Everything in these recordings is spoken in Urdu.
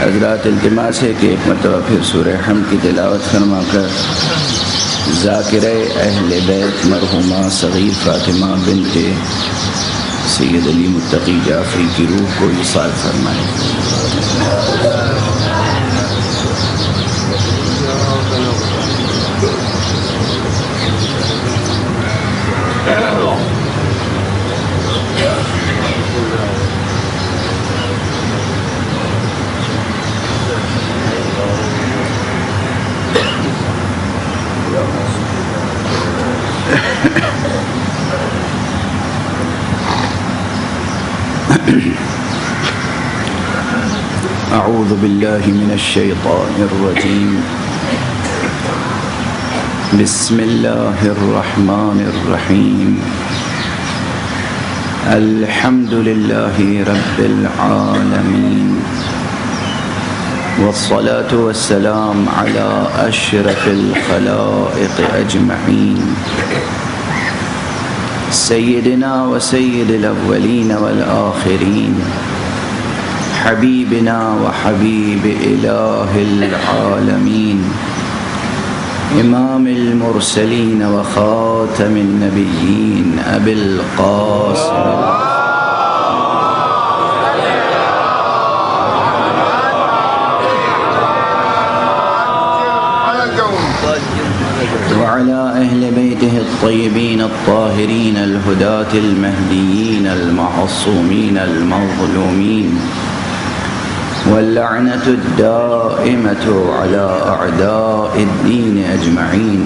حضرات التماس ہے کہ ایک مرتبہ پھر سورہ حمد کی تلاوت فرما کر ذاکرہ اہل بیت مرحومہ صغیر فاطمہ بنت سید علی متقی جعفری کی روح کو ایصال فرمائیں۔ اعوذ باللہ من الشیطان الرجیم بسم اللہ الرحمن الرحیم الحمد للہ رب العالمین والصلاة والسلام على اشرف الخلائق اجمعین سیدنا و سید الاولین والآخرین حبیبنا و حبیب الہ العالمین امام المرسلین و خاتم النبیین ابی القاسم وعلى أهل بيته الطيبين الطاهرين الهداة المهديين المعصومين المظلومين واللعنة الدائمة على أعداء الدين أجمعين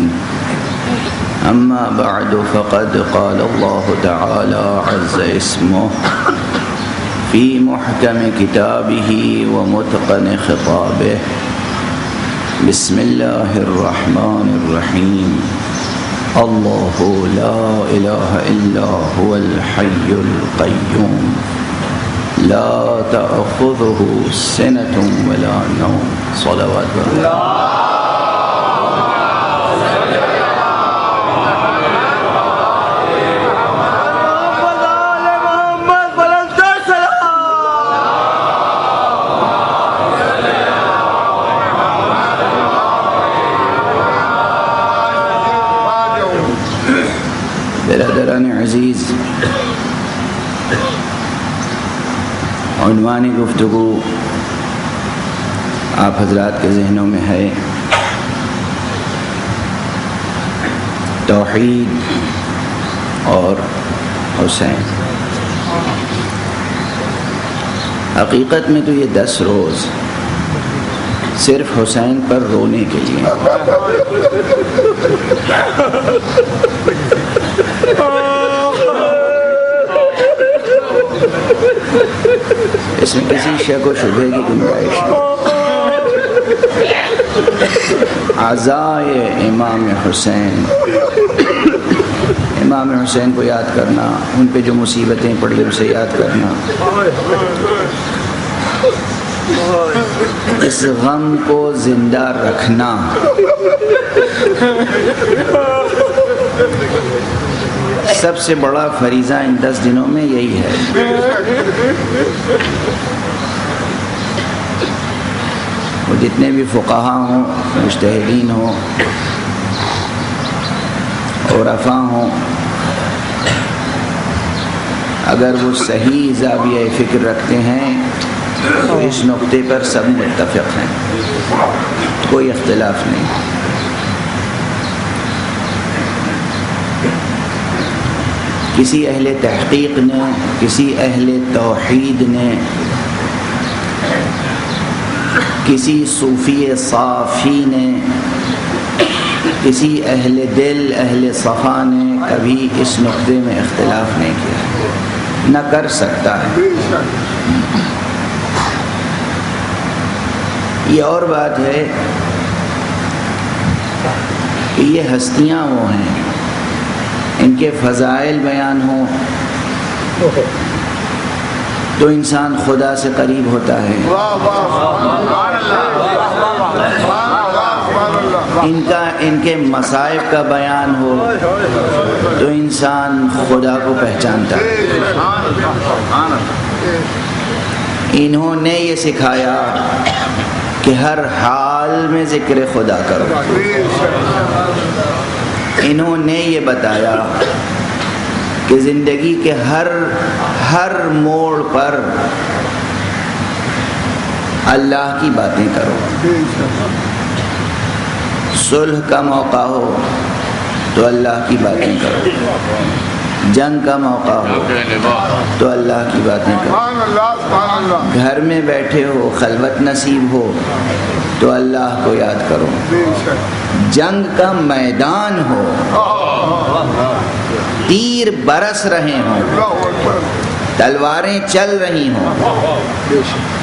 أما بعد فقد قال الله تعالى عز اسمه في محكم كتابه ومتقن خطابه بسم الله الرحمن الرحيم الله لا إله إلا هو الحي القيوم لا تأخذه سنة ولا نوم صلوات الله برادران عزیز، عنوان گفتگو آپ حضرات کے ذہنوں میں ہے توحید اور حسین۔ حقیقت میں تو یہ 10 روز صرف حسین پر رونے کے لیے، اس میں کسی شک و شبہ کی گنجائش نہیں۔ عزائے امام حسین، امام حسین کو یاد کرنا، ان پہ جو مصیبتیں پڑی اسے یاد کرنا، اس غم کو زندہ رکھنا، سب سے بڑا فریضہ ان 10 دنوں میں یہی ہے۔ وہ جتنے بھی فقہا ہوں، مجتہدین ہوں، عرفاء ہوں، اگر وہ صحیح زاویہ فکر رکھتے ہیں تو اس نقطے پر سب متفق ہیں، کوئی اختلاف نہیں۔ کسی اہل تحقیق نے، کسی اہل توحید نے، کسی صوفی صافی نے، کسی اہل دل، اہل صفا نے کبھی اس نقطے میں اختلاف نہیں کیا، نہ کر سکتا ہے۔ یہ اور بات ہے کہ یہ ہستیاں وہ ہیں، ان کے فضائل بیان ہوں تو انسان خدا سے قریب ہوتا ہے، ان کے مصائب کا بیان ہو تو انسان خدا کو پہچانتا ہے۔ انہوں نے یہ سکھایا کہ ہر حال میں ذکر خدا کرو، انہوں نے یہ بتایا کہ زندگی کے ہر موڑ پر اللہ کی باتیں کرو، صلح کا موقع ہو تو اللہ کی باتیں کرو، جنگ کا موقع ہو تو اللہ کی باتیں کرو، گھر میں بیٹھے ہو خلوت نصیب ہو تو اللہ کو یاد کرو، جنگ کا میدان ہو، تیر برس رہے ہوں، تلواریں چل رہی ہوں،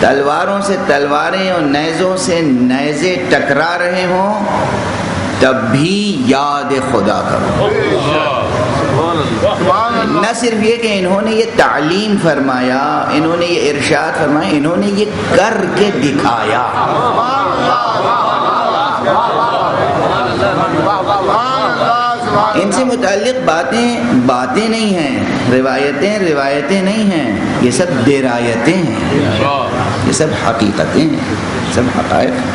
تلواروں سے تلواریں اور نیزوں سے نیزے ٹکرا رہے ہوں، تب بھی یاد خدا کرو۔ نہ صرف یہ کہ انہوں نے یہ تعلیم فرمایا، انہوں نے یہ ارشاد فرمایا، انہوں نے یہ کر کے دکھایا۔ ان سے متعلق باتیں نہیں ہیں، روایتیں نہیں ہیں، یہ سب درایتیں ہیں، یہ سب حقیقتیں ہیں، سب حقائق ہیں۔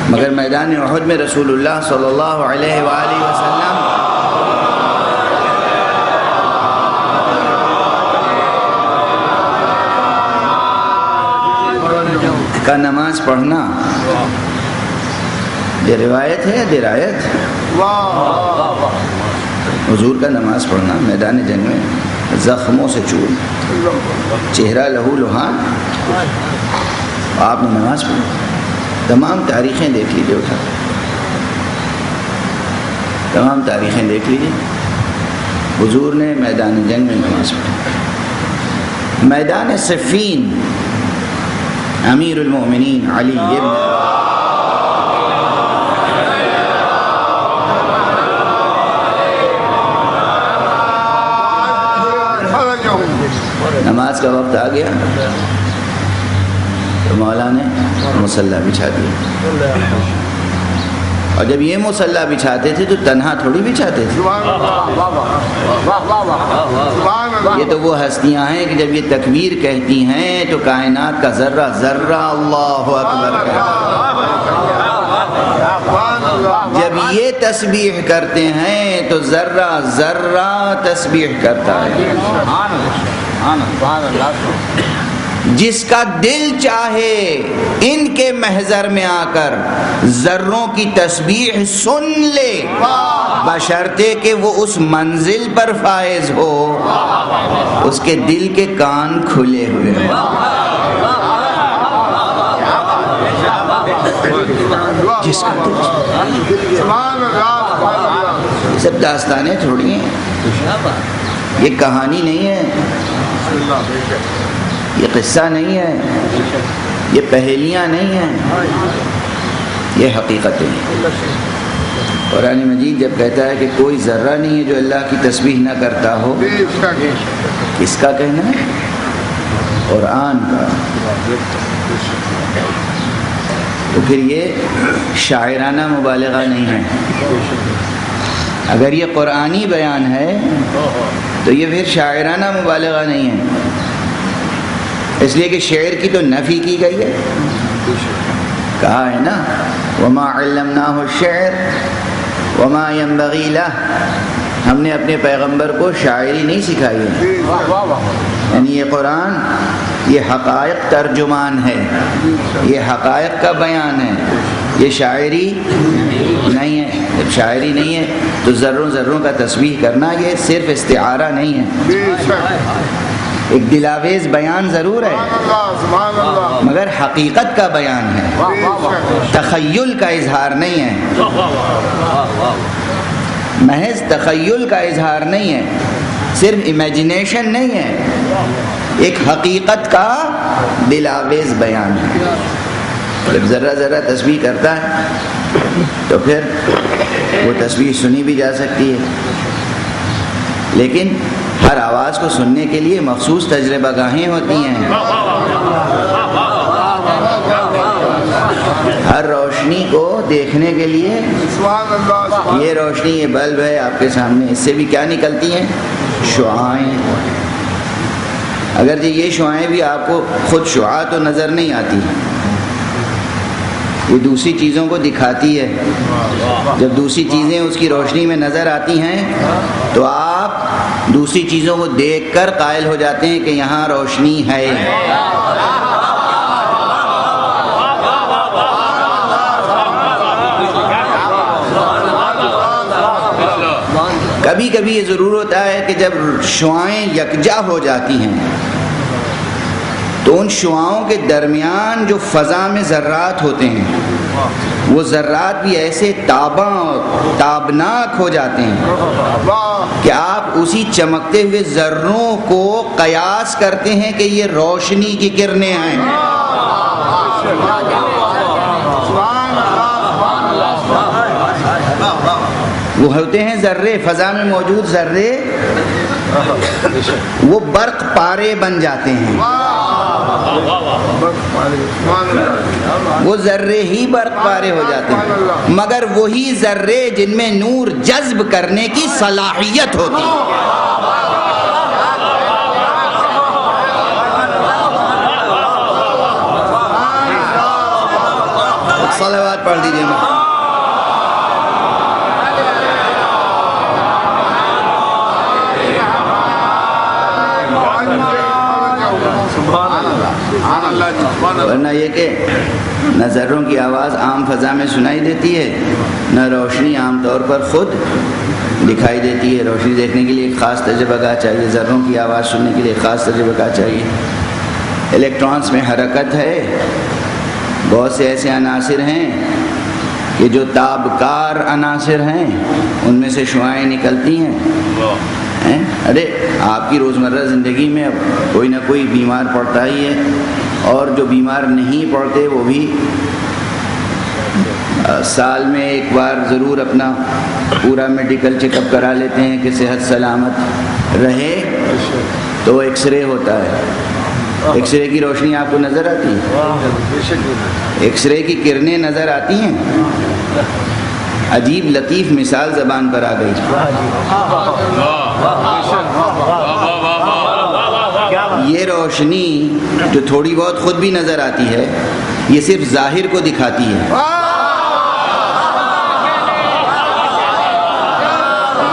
مگر میدان احد میں رسول اللہ صلی اللہ علیہ وآلہ وسلم کا نماز پڑھنا یہ روایت ہے یا درایت؟ حضور کا نماز پڑھنا میدان جنگ میں زخموں سے چور، چہرہ لہو لہان، آپ نے نماز پڑھی۔ تمام تاریخیں دیکھ لیجیے، اٹھا تمام تاریخیں دیکھ لیجیے، حضور نے میدان جنگ میں نماز پڑھی۔ میدان صفین امیر المؤمنین علی ابن نماز کا وقت آ گیا تو مولا نے مصلی بچھا دیا، اور جب یہ مصلی بچھاتے تھے تو تنہا تھوڑی بچھاتے تھے، یہ تو وہ ہستیاں ہیں کہ جب یہ تکبیر کہتی ہیں تو کائنات کا ذرہ ذرہ اللہ اکبر کہتا ہے، جب یہ تسبیح کرتے ہیں تو ذرہ ذرہ تسبیح کرتا ہے۔ جس کا دل چاہے ان کے محضر میں آ کر ذروں کی تسبیح سن لے، بشرطے کہ وہ اس منزل پر فائز ہو، اس کے دل کے کان کھلے ہوئے ہوں۔ جس کا دل یہ سب داستانیں تھوڑی ہیں، یہ کہانی نہیں ہے، یہ قصہ نہیں ہے، یہ پہیلیاں نہیں ہیں، یہ حقیقتیں ہیں۔ قرآن مجید جب کہتا ہے کہ کوئی ذرہ نہیں ہے جو اللہ کی تسبیح نہ کرتا ہو، کس کا کہنا ہے؟ قرآن کا۔ تو پھر یہ شاعرانہ مبالغہ نہیں ہے۔ اگر یہ قرآنی بیان ہے تو یہ پھر شاعرانہ مبالغہ نہیں ہے، اس لیے کہ شعر کی تو نفی کی گئی ہے، کہا ہے نا وَمَا عَلَّمْنَاهُ الشِّعْرَ وَمَا يَنبَغِي لَهُ، ہم نے اپنے پیغمبر کو شاعری نہیں سکھائی ہے، یعنی یہ قرآن یہ حقائق ترجمان ہے، یہ حقائق کا بیان ہے، یہ شاعری نہیں ہے۔ جب شاعری نہیں ہے تو ذروں ذروں کا تسبیح کرنا یہ صرف استعارہ نہیں ہے، ایک دلاویز بیان ضرور ہے مگر حقیقت کا بیان ہے، تخیل کا اظہار نہیں ہے، محض تخیل کا اظہار نہیں ہے، صرف امیجنیشن نہیں ہے، ایک حقیقت کا دلاویز بیان ہے۔ جب ذرہ ذرہ تسبیح کرتا ہے تو پھر وہ تسبیح سنی بھی جا سکتی ہے. لیکن ہر آواز کو سننے کے لیے مخصوص تجربہ گاہیں ہوتی ہیں. ہر روشنی کو دیکھنے کے لیے یہ روشنی، یہ بلب ہے آپ کے سامنے، اس سے بھی کیا نکلتی ہیں؟ شعاعیں. اگرچہ یہ شعاعیں بھی آپ کو خود شعاع تو نظر نہیں آتی، یہ دوسری چیزوں کو دکھاتی ہے. جب دوسری چیزیں اس کی روشنی میں نظر آتی ہیں تو آپ دوسری چیزوں کو دیکھ کر قائل ہو جاتے ہیں کہ یہاں روشنی ہے. کبھی کبھی یہ ضرور ہوتا ہے کہ جب شعاعیں یکجا ہو جاتی ہیں تو ان شعاعوں کے درمیان جو فضا میں ذرات ہوتے ہیں وہ ذرات بھی ایسے تابناک ہو جاتے ہیں کہ آپ اسی چمکتے ہوئے ذروں کو قیاس کرتے ہیں کہ یہ روشنی کی کرنیں ہیں. وہ ہوتے ہیں ذرے، فضا میں موجود ذرے، وہ برق پارے بن جاتے ہیں. وہ ذرے ہی برق پارے ہو جاتے ہیں، مگر وہی ذرے جن میں نور جذب کرنے کی صلاحیت ہوتی ہے. صلوات پڑھ دیجیے. ورنہ یہ کہ نہ ذروں کی آواز عام فضا میں سنائی دیتی ہے، نہ روشنی عام طور پر خود دکھائی دیتی ہے. روشنی دیکھنے کے لیے ایک خاص تجربہ گاہ چاہیے، ذروں کی آواز سننے کے لیے ایک خاص تجربہ گاہ چاہیے. الیکٹرانس میں حرکت ہے، بہت سے ایسے عناصر ہیں کہ جو تابکار عناصر ہیں، ان میں سے شعاعیں نکلتی ہیں. ارے آپ کی روزمرہ زندگی میں اب کوئی نہ کوئی بیمار پڑتا ہی ہے، اور جو بیمار نہیں پڑتے وہ بھی سال میں ایک بار ضرور اپنا پورا میڈیکل چیک اپ کرا لیتے ہیں کہ صحت سلامت رہے. تو ایکس رے ہوتا ہے، ایکس رے کی روشنی آپ کو نظر آتی ہے، ایکس رے کی کرنیں نظر آتی ہیں. عجیب لطیف مثال زبان پر آ گئی. یہ روشنی جو تھوڑی بہت خود بھی نظر آتی ہے، یہ صرف ظاہر کو دکھاتی ہے.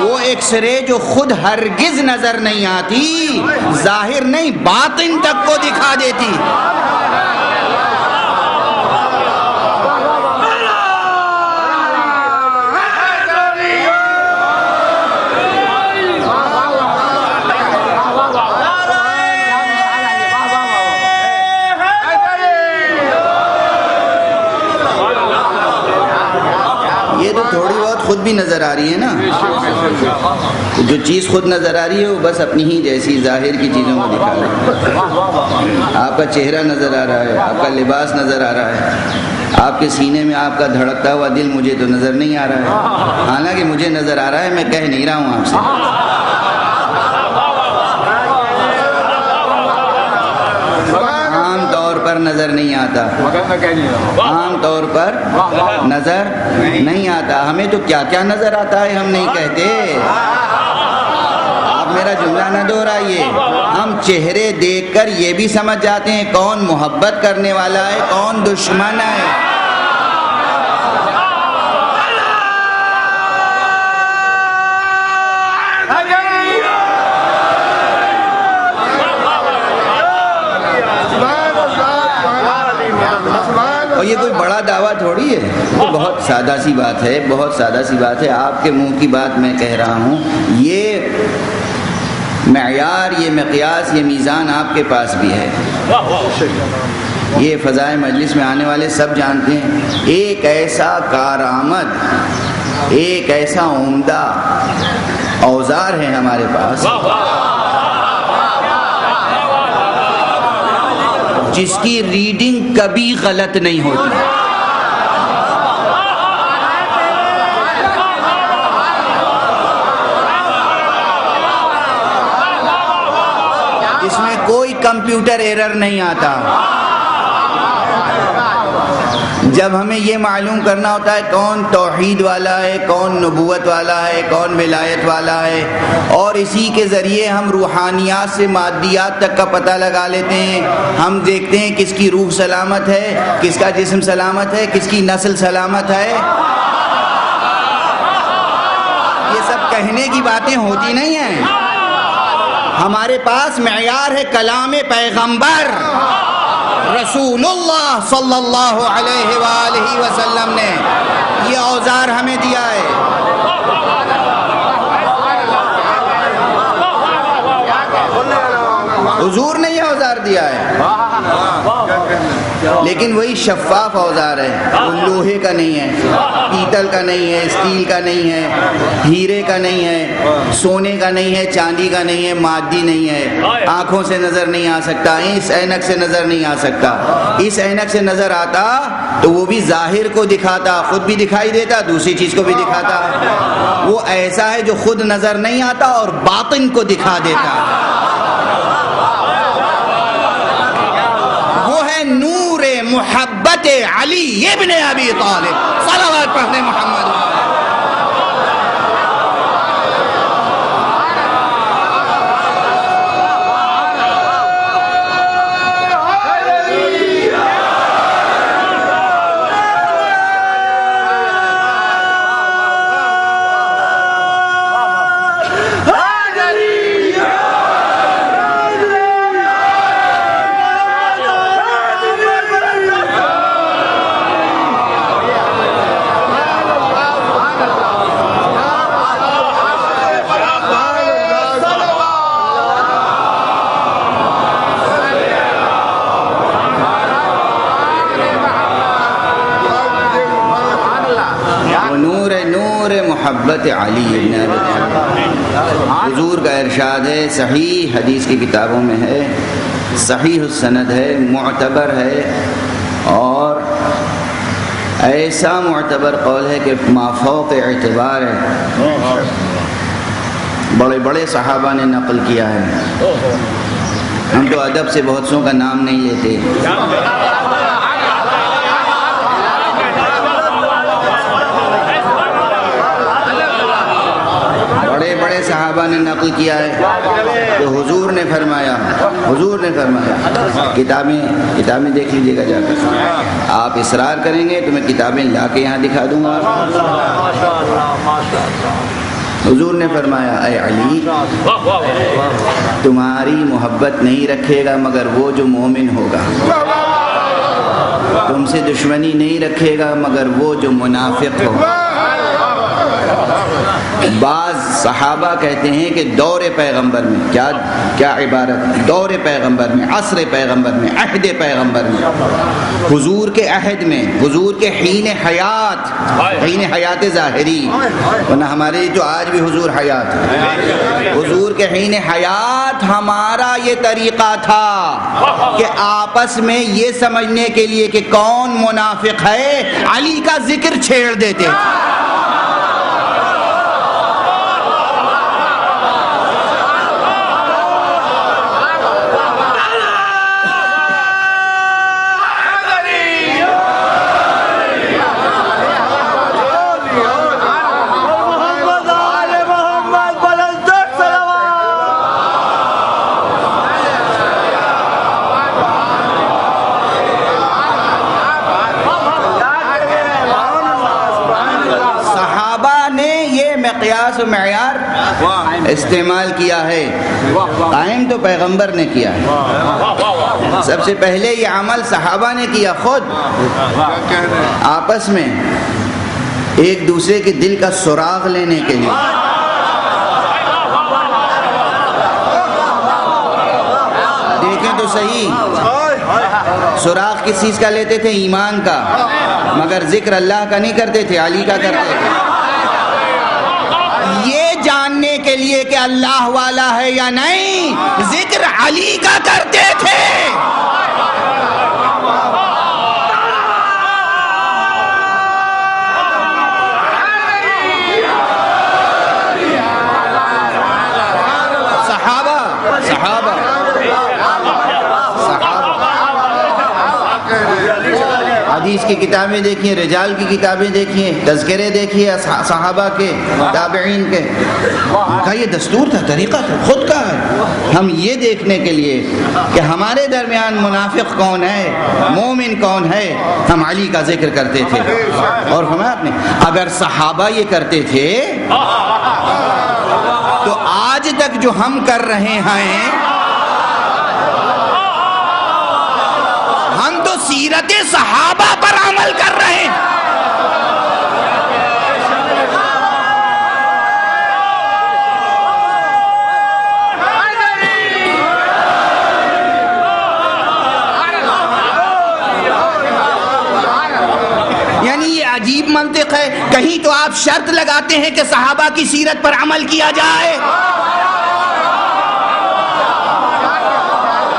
وہ ایکس رے جو خود ہرگز نظر نہیں آتی، ظاہر نہیں باطن تک کو دکھا دیتی. خود بھی نظر آ رہی ہے نا، جو چیز خود نظر آ رہی ہے وہ بس اپنی ہی جیسی ظاہر کی چیزوں کو دکھا رہی ہے. آپ کا چہرہ نظر آ رہا ہے، آپ کا لباس نظر آ رہا ہے، آپ کے سینے میں آپ کا دھڑکتا ہوا دل مجھے تو نظر نہیں آ رہا ہے، حالانکہ مجھے نظر آ رہا ہے، میں کہہ نہیں رہا ہوں آپ سے. عام طور پر نظر نہیں آتا، عام طور پر نظر نہیں آتا. ہمیں تو کیا کیا نظر آتا ہے ہم نہیں کہتے. آپ میرا جملہ نہ دہرائیے. ہم چہرے دیکھ کر یہ بھی سمجھ جاتے ہیں کون محبت کرنے والا ہے، کون دشمن ہے. اور یہ کوئی بڑا دعویٰ تھوڑی ہے، یہ بہت سادہ سی بات ہے، بہت سادہ سی بات ہے. آپ کے منہ کی بات میں کہہ رہا ہوں. یہ معیار، یہ مقیاس، یہ میزان آپ کے پاس بھی ہے. یہ فضائے مجلس میں آنے والے سب جانتے ہیں. ایک ایسا کارآمد، ایک ایسا عمدہ اوزار ہے ہمارے پاس جس کی ریڈنگ کبھی غلط نہیں ہوتی. کمپیوٹر ایرر نہیں آتا۔ جب ہمیں یہ معلوم کرنا ہوتا ہے کون توحید والا ہے، کون نبوت والا ہے، کون ولایت والا ہے، اور اسی کے ذریعے ہم روحانیات سے مادیات تک کا پتہ لگا لیتے ہیں۔ ہم دیکھتے ہیں کس کی روح سلامت ہے، کس کا جسم سلامت ہے، کس کی نسل سلامت ہے۔ یہ سب کہنے کی باتیں ہوتی نہیں ہیں، ہمارے پاس معیار ہے کلام پیغمبر رسول اللہ صلی اللہ علیہ وآلہ وسلم نے یہ اوزار ہمیں دیا ہے۔ حضور نے یہ اوزار دیا ہے، لیکن وہی شفاف اوزار ہے، وہ لوہے کا نہیں ہے، پیتل کا نہیں ہے، اسٹیل کا نہیں ہے، ہیرے کا نہیں ہے، سونے کا نہیں ہے، چاندی کا نہیں ہے، مادی نہیں ہے، آنکھوں سے نظر نہیں آ سکتا، اس اینک سے نظر نہیں آ سکتا۔ اس اینک سے نظر آتا تو وہ بھی ظاہر کو دکھاتا، خود بھی دکھائی دیتا، دوسری چیز کو بھی دکھاتا۔ وہ ایسا ہے جو خود نظر نہیں آتا اور باطن کو دکھا دیتا۔ نور محبت علی ابن ابی طالب، صلوات پڑھنے محمد۔ محبت علی ابن ابی طالب۔ حضور کا ارشاد ہے، صحیح حدیث کی کتابوں میں ہے، صحیح السند ہے، معتبر ہے، اور ایسا معتبر قول ہے کہ مافوق اعتبار ہے، بڑے بڑے صحابہ نے نقل کیا ہے۔ ہم تو ادب سے بہت سوں کا نام نہیں لیتے، بڑے صحابہ نے نقل کیا ہے تو حضور نے فرمایا، کتابیں دیکھ لیجیے گا جا کر، آپ اصرار کریں گے تو میں کتابیں لا کے یہاں دکھا دوں گا۔ حضور نے فرمایا، اے علی، تمہاری محبت نہیں رکھے گا مگر وہ جو مومن ہوگا، تم سے دشمنی نہیں رکھے گا مگر وہ جو منافق ہوگا۔ بعض صحابہ کہتے ہیں کہ دور پیغمبر میں کیا عبارت، دور پیغمبر میں، عصر پیغمبر میں، عہد پیغمبر میں، حضور کے عہد میں، حضور کے حین حیات ظاہری، ورنہ ہمارے جو آج بھی حضور حیات ہے، حضور کے حین حیات ہمارا یہ طریقہ تھا کہ آپس میں یہ سمجھنے کے لیے کہ کون منافق ہے، علی کا ذکر چھیڑ دیتے تھے۔ قیاس و معیار استعمال کیا ہے، قائم تو پیغمبر نے کیا ہے، سب سے پہلے یہ عمل صحابہ نے کیا، خود آپس میں ایک دوسرے کے دل کا سراغ لینے کے لیے۔ دیکھیں تو صحیح، سراغ کس چیز کا لیتے تھے؟ ایمان کا، مگر ذکر اللہ کا نہیں کرتے تھے، علی کا کرتے تھے، یہ جاننے کے لیے کہ اللہ والا ہے یا نہیں، ذکر علی کا کرتے تھے۔ صحابہ کی کتابیں دیکھیے، رجال کی کتابیں دیکھیے، تذکرے دیکھیے صحابہ کے، تابعین کے، ان کا یہ دستور تھا، طریقہ تھا، خود کا ہے۔ ہم یہ دیکھنے کے لیے کہ ہمارے درمیان منافق کون ہے، مومن کون ہے، ہم علی کا ذکر کرتے تھے۔ اور فرمایا آپ نے اگر صحابہ یہ کرتے تھے تو آج تک جو ہم کر رہے ہیں، ہم تو سیرت صحابہ پر عمل کر رہے ہیں۔ یعنی یہ عجیب منطق ہے، کہیں تو آپ شرط لگاتے ہیں کہ صحابہ کی سیرت پر عمل کیا جائے،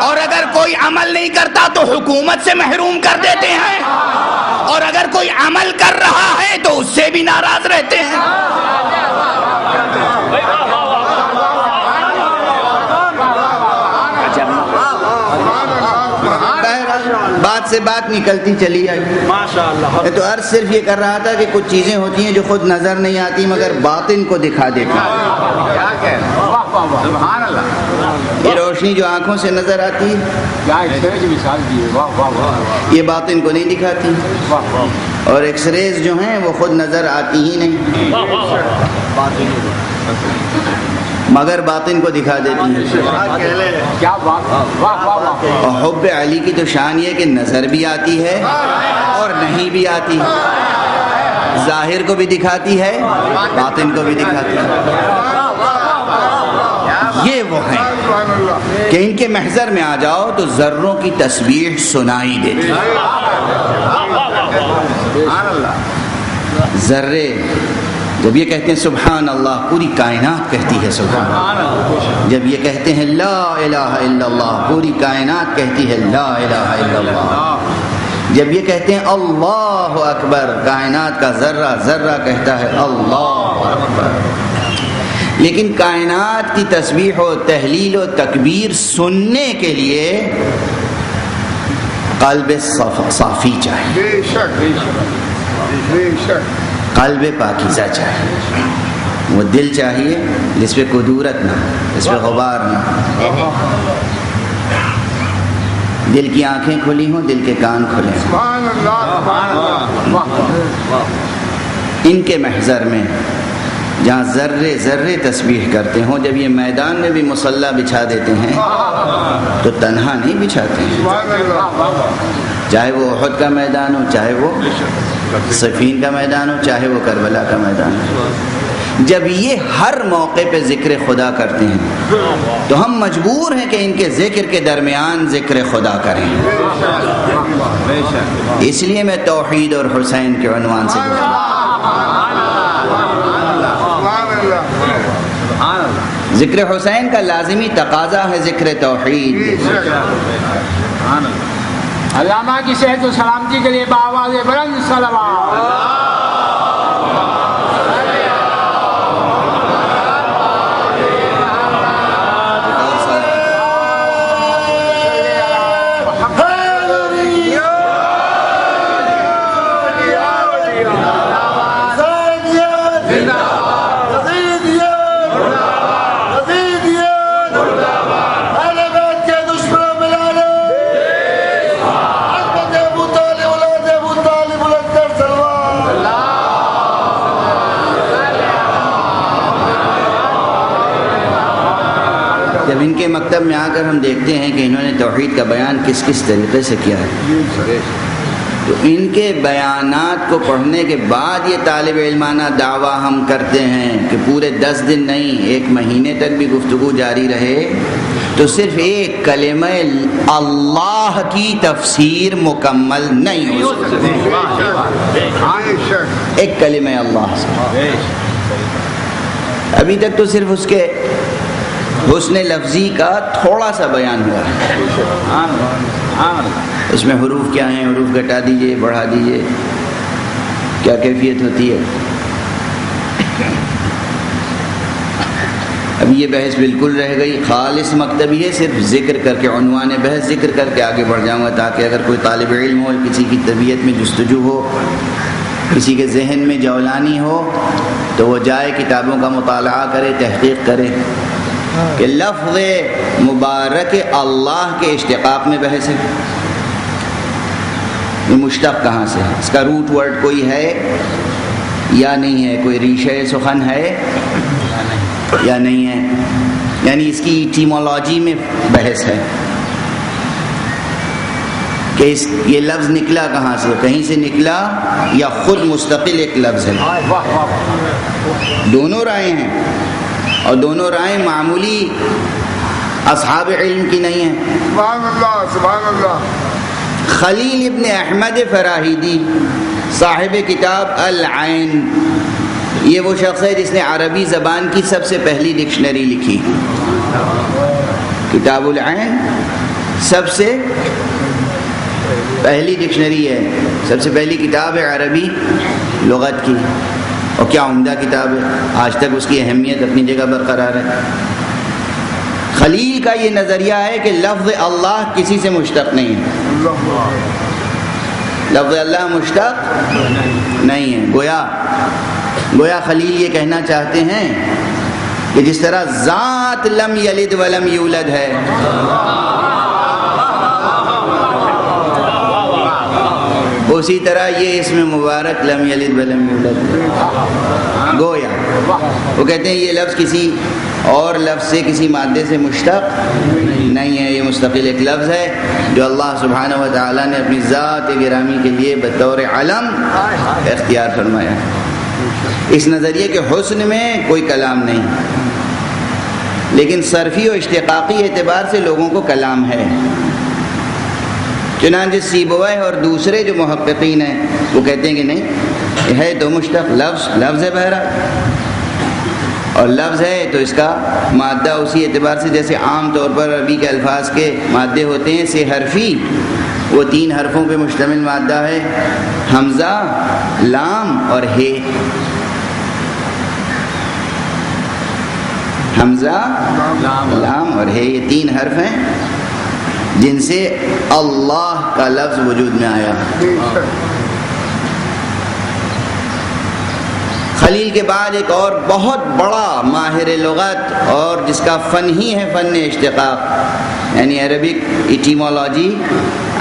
اور اگر کوئی عمل نہیں کرتا تو حکومت سے محروم کر دیتے ہیں، اور اگر کوئی عمل کر رہا ہے تو اس سے بھی ناراض رہتے ہیں۔ بات سے بات نکلتی چلی آئی۔ میں تو عرض صرف یہ کر رہا تھا کہ کچھ چیزیں ہوتی ہیں جو خود نظر نہیں آتی مگر باطن کو دکھا دیتی ہیں۔ یہ روشنی جو آنکھوں سے نظر آتی ہے یہ باطن کو نہیں دکھاتی، اور ایکس ریز جو ہیں وہ خود نظر آتی ہی نہیں مگر باطن کو دکھا دیتی ہیں۔ اور حب علی کی تو شان یہ کہ نظر بھی آتی ہے اور نہیں بھی آتی، ظاہر کو بھی دکھاتی ہے، باطن کو بھی دکھاتی ہے۔ یہ وہ ہیں کہ ان کے محضر میں آ جاؤ تو ذروں کی تسبیح سنائی دیتی ہے۔ ذرے جب یہ کہتے ہیں سبحان اللہ، پوری کائنات کہتی ہے سبحان اللہ۔ جب یہ کہتے ہیں لا الہ الا اللہ، پوری کائنات کہتی ہے لا الہ الا اللہ۔ جب یہ کہتے ہیں اللہ اکبر، کائنات کا ذرہ ذرہ کہتا ہے اللہ اکبر۔ لیکن کائنات کی تسبیح و تحلیل و تکبیر سننے کے لیے قلب صافی چاہیے، بے شک بے شک، قلب پاکیزہ چاہیے، وہ دل چاہیے جس پہ کدورت نہ، جس پہ غبار نہ، دل کی آنکھیں کھلی ہوں، دل کے کان کھلے ہوں۔ سبحان اللہ سبحان اللہ۔ ان کے محضر میں جہاں ذرے ذرے تسبیح کرتے ہوں، جب یہ میدان میں بھی مصلی بچھا دیتے ہیں تو تنہا نہیں بچھاتے ہیں، چاہے وہ احد کا میدان ہو، چاہے وہ صفین کا میدان ہو، چاہے وہ کربلا کا میدان ہو۔ جب یہ ہر موقع پہ ذکر خدا کرتے ہیں تو ہم مجبور ہیں کہ ان کے ذکر کے درمیان ذکر خدا کریں۔ اس لیے میں توحید اور حسین کے عنوان سے ذکر حسین کا لازمی تقاضا ہے ذکر توحید۔ علامہ کی صحت و سلامتی کے لیے بآواز بلند صلوات۔ جب ان کے مکتب میں آ کر ہم دیکھتے ہیں کہ انہوں نے توحید کا بیان کس کس طریقے سے کیا ہے، تو ان کے بیانات کو پڑھنے کے بعد یہ طالب علمانہ دعویٰ ہم کرتے ہیں کہ پورے 10 دن نہیں 1 مہینے تک بھی گفتگو جاری رہے تو صرف ایک کلمہ اللہ کی تفسیر مکمل نہیں ہو سکتی۔ ایک کلمہ اللہ سے ابھی تک تو صرف اس کے حسن لفظی کا تھوڑا سا بیان ہوا ہے، اس میں حروف کیا ہیں، حروف گھٹا دیجئے بڑھا دیجئے، کیا کیفیت ہوتی ہے۔ اب یہ بحث بالکل رہ گئی، خالص مکتبی ہے، صرف ذکر کر کے عنوان بحث ذکر کر کے آگے بڑھ جاؤں گا، تاکہ اگر کوئی طالب علم ہو، کسی کی طبیعت میں جستجو ہو، کسی کے ذہن میں جولانی ہو، تو وہ جائے کتابوں کا مطالعہ کرے، تحقیق کرے کہ لفظ مبارک اللہ کے اشتقاق میں بحث ہے، یہ مشتق کہاں سے ہے، اس کا روٹ ورڈ کوئی ہے یا نہیں ہے، کوئی ریشہ سخن ہے یا نہیں ہے، یعنی اس کی ایٹیمولوجی میں بحث ہے کہ یہ لفظ نکلا کہاں سے، کہیں سے نکلا یا خود مستقل ایک لفظ ہے۔ دونوں رائے ہیں، اور دونوں رائے معمولی اصحاب علم کی نہیں ہیں۔ سبحان اللہ سبحان اللہ۔ خلیل ابن احمد فراہیدی صاحب کتاب العین، یہ وہ شخص ہے جس نے عربی زبان کی سب سے پہلی ڈکشنری لکھی۔ کتاب العین سب سے پہلی ڈکشنری ہے، سب سے پہلی کتاب ہے عربی لغت کی، اور کیا عمدہ کتاب ہے، آج تک اس کی اہمیت اپنی جگہ برقرار ہے۔ خلیل کا یہ نظریہ ہے کہ لفظ اللہ کسی سے مشتق نہیں ہے، لفظ اللہ مشتق نہیں ہے۔ گویا خلیل یہ کہنا چاہتے ہیں کہ جس طرح ذات لم یلد ولم یولد ہے، اسی طرح یہ اسم مبارک لم یلد ولم یولد ہے۔ گویا وہ کہتے ہیں یہ لفظ کسی اور لفظ سے، کسی مادے سے مشتق نہیں ہے، یہ مستقل ایک لفظ ہے جو اللہ سبحانہ و تعالیٰ نے اپنی ذات گرامی کے لیے بطور علم اختیار فرمایا۔ اس نظریے کے حسن میں کوئی کلام نہیں، لیکن صرفی و اشتقاقی اعتبار سے لوگوں کو کلام ہے۔ چنانچہ سیبویہ اور دوسرے جو محققین ہیں وہ کہتے ہیں کہ نہیں، ہے تو مشتق، لفظ ہے بہرحال، اور لفظ ہے تو اس کا مادہ اسی اعتبار سے جیسے عام طور پر عربی کے الفاظ کے مادے ہوتے ہیں، سے حرفی، وہ 3 حرفوں پہ مشتمل مادہ ہے، حمزہ، لام اور ہے۔ حمزہ، لام اور ہے، یہ 3 حرف ہیں جن سے اللہ کا لفظ وجود میں آیا۔ خلیل کے بعد ایک اور بہت بڑا ماہر لغت اور جس کا فن ہی ہے فن اشتقاق، یعنی عربک ایٹیمولوجی،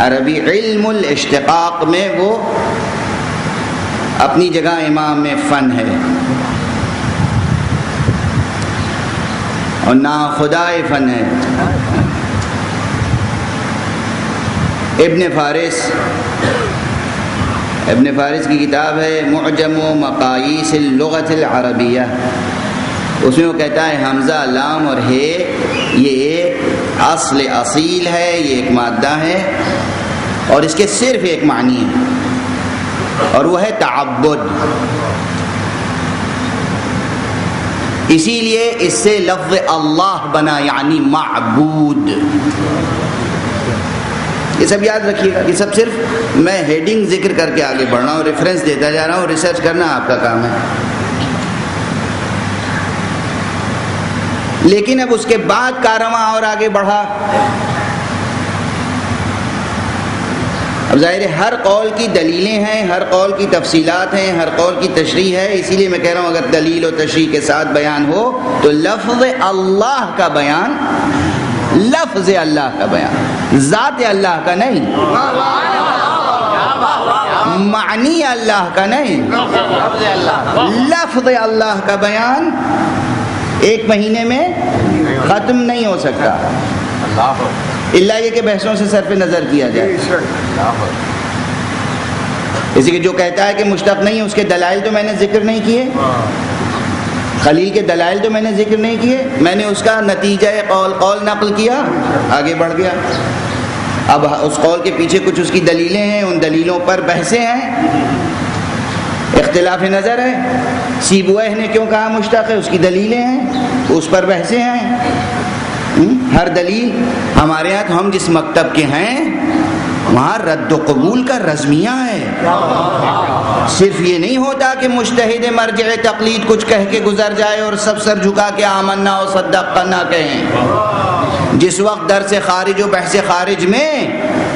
عربی علم الاشتقاق میں وہ اپنی جگہ امام میں فن ہے، اور نا خدائے فن ہے۔ ابن فارس کی کتاب ہے معجم و مقاییس اللغت العربیہ، اس میں وہ کہتا ہے حمزہ، لام اور ہے یہ ایک اصل اصیل ہے، یہ ایک مادہ ہے، اور اس کے صرف ایک معنی ہے، اور وہ ہے تعبد۔ اسی لیے اس سے لفظ اللہ بنا، یعنی معبود۔ یہ سب یاد رکھیے گا، یہ سب صرف میں ہیڈنگ ذکر کر کے آگے بڑھ رہا ہوں، ریفرنس دیتا جا رہا ہوں، ریسرچ کرنا آپ کا کام ہے۔ لیکن اب اس کے بعد کارواں اور آگے بڑھا، اب ظاہر ہے ہر قول کی دلیلیں ہیں، ہر قول کی تفصیلات ہیں، ہر قول کی تشریح ہے، اسی لیے میں کہہ رہا ہوں اگر دلیل و تشریح کے ساتھ بیان ہو تو لفظ اللہ کا بیان، لفظ اللہ کا بیان، ذات اللہ کا نہیں، معنی اللہ کا نہیں، لفظ اللہ کا بیان ایک مہینے میں ختم نہیں ہو سکتا، اللہ یہ کہ بحثوں سے صرف نظر کیا جائے۔ اسی کہ جو کہتا ہے کہ مشتق نہیں ہے اس کے دلائل تو میں نے ذکر نہیں کیے، خلیل کے دلائل تو میں نے ذکر نہیں کیے، میں نے اس کا نتیجہ قول نقل کیا، آگے بڑھ گیا۔ اب اس قول کے پیچھے کچھ اس کی دلیلیں ہیں، ان دلیلوں پر بحثیں ہیں، اختلاف نظر ہے، سیبویہ نے کیوں کہا مشتق ہے، اس کی دلیلیں ہیں، اس پر بحثیں ہیں۔ ہر دلیل ہمارے یہاں تو ہم جس مکتب کے ہیں وہاں رد و قبول کا رزمیہ ہے. صرف یہ نہیں ہوتا کہ مجتہد مرجع تقلید کچھ کہہ کے گزر جائے اور سب سر جھکا کے آمنا و صدقنا کہیں. جس وقت درس خارج و بحث خارج میں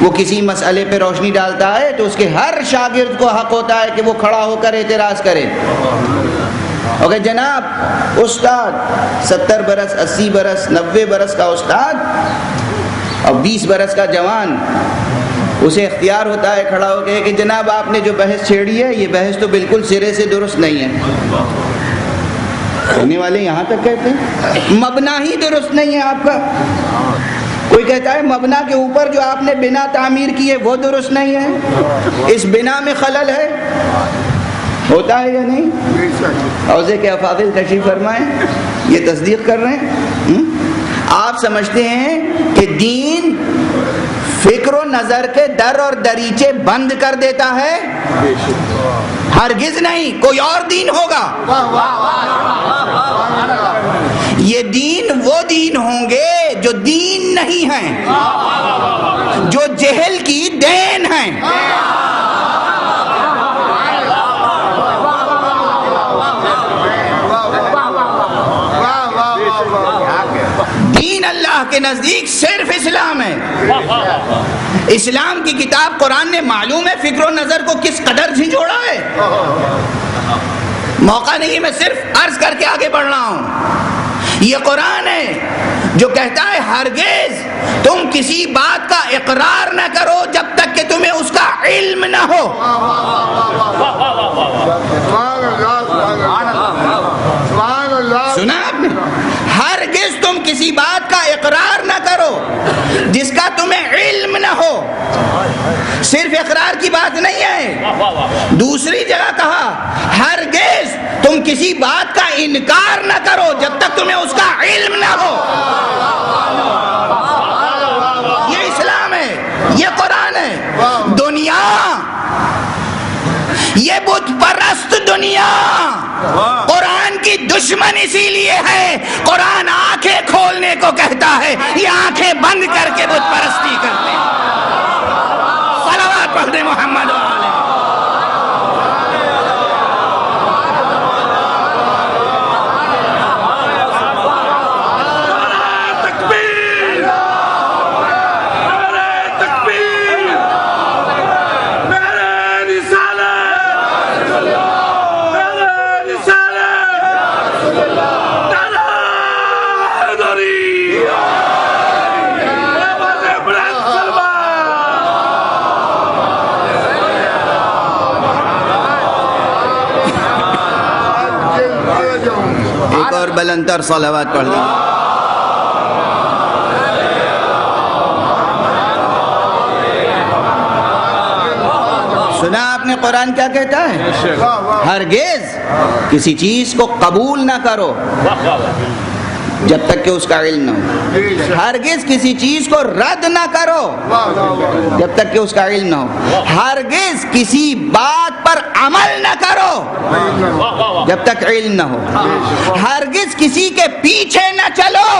وہ کسی مسئلے پہ روشنی ڈالتا ہے تو اس کے ہر شاگرد کو حق ہوتا ہے کہ وہ کھڑا ہو کر اعتراض کرے. اوکے جناب استاد 70 برس 80 برس 90 برس کا استاد اور 20 برس کا جوان، اسے اختیار ہوتا ہے کھڑا ہو کے کہ جناب آپ نے جو بحث چھیڑی ہے یہ بحث تو بالکل سرے سے درست نہیں ہے. کہنے والے یہاں تک کہتے ہیں مبنا ہی درست نہیں ہے آپ کا. کوئی کہتا ہے مبنا کے اوپر جو آپ نے بنا تعمیر کی ہے وہ درست نہیں ہے، اس بنا میں خلل ہے. ہوتا ہے یا نہیں؟ حوضے کے افاضل تشریف فرمائیں، یہ تصدیق کر رہے ہیں. آپ سمجھتے ہیں کہ دین فکر و نظر کے در اور دریچے بند کر دیتا ہے؟ ہرگز نہیں. کوئی اور دین ہوگا. یہ دین وہ دین ہوں گے جو دین نہیں ہیں، جو جہل کی دین ہیں. دین اللہ کے نزدیک صرف اسلام ہے. اسلام کی کتاب قرآن نے معلوم ہے فکر و نظر کو کس قدر جھنجھوڑا ہے. موقع نہیں، میں صرف عرض کر کے آگے بڑھ رہا ہوں. یہ قرآن ہے جو کہتا ہے ہرگز تم کسی بات کا اقرار نہ کرو جب تک کہ تمہیں اس کا علم نہ ہو. سنا آپ نے؟ ہرگز تم کسی بات کا اقرار نہ کرو جس کا تمہیں علم نہ ہو. صرف اقرار کی بات نہیں ہے، دوسری جگہ کہا ہرگز تم کسی بات کا انکار نہ کرو جب تک تمہیں اس کا علم نہ ہو. یہ اسلام ہے، یہ قرآن ہے. دنیا، یہ بت پرست دنیا قرآن کی دشمن اسی لیے ہے. قرآن آنکھیں کھولنے کو کہتا ہے، یہ آنکھیں بند کر کے بت پرستی کرتے ہیں. صلوات پڑھ دیں محمد و آلہ. ایک اور بلندر صلوات پڑھ دیں. سنا آپ نے قرآن کیا کہتا ہے؟ ہرگز کسی چیز کو قبول نہ کرو جب تک کہ اس کا علم نہ ہو. ہرگز کسی چیز کو رد نہ کرو جب تک کہ اس کا علم نہ ہو. ہرگز کسی بات پر عمل نہ کرو جب تک علم نہ ہو. ہرگز کسی کے پیچھے نہ چلو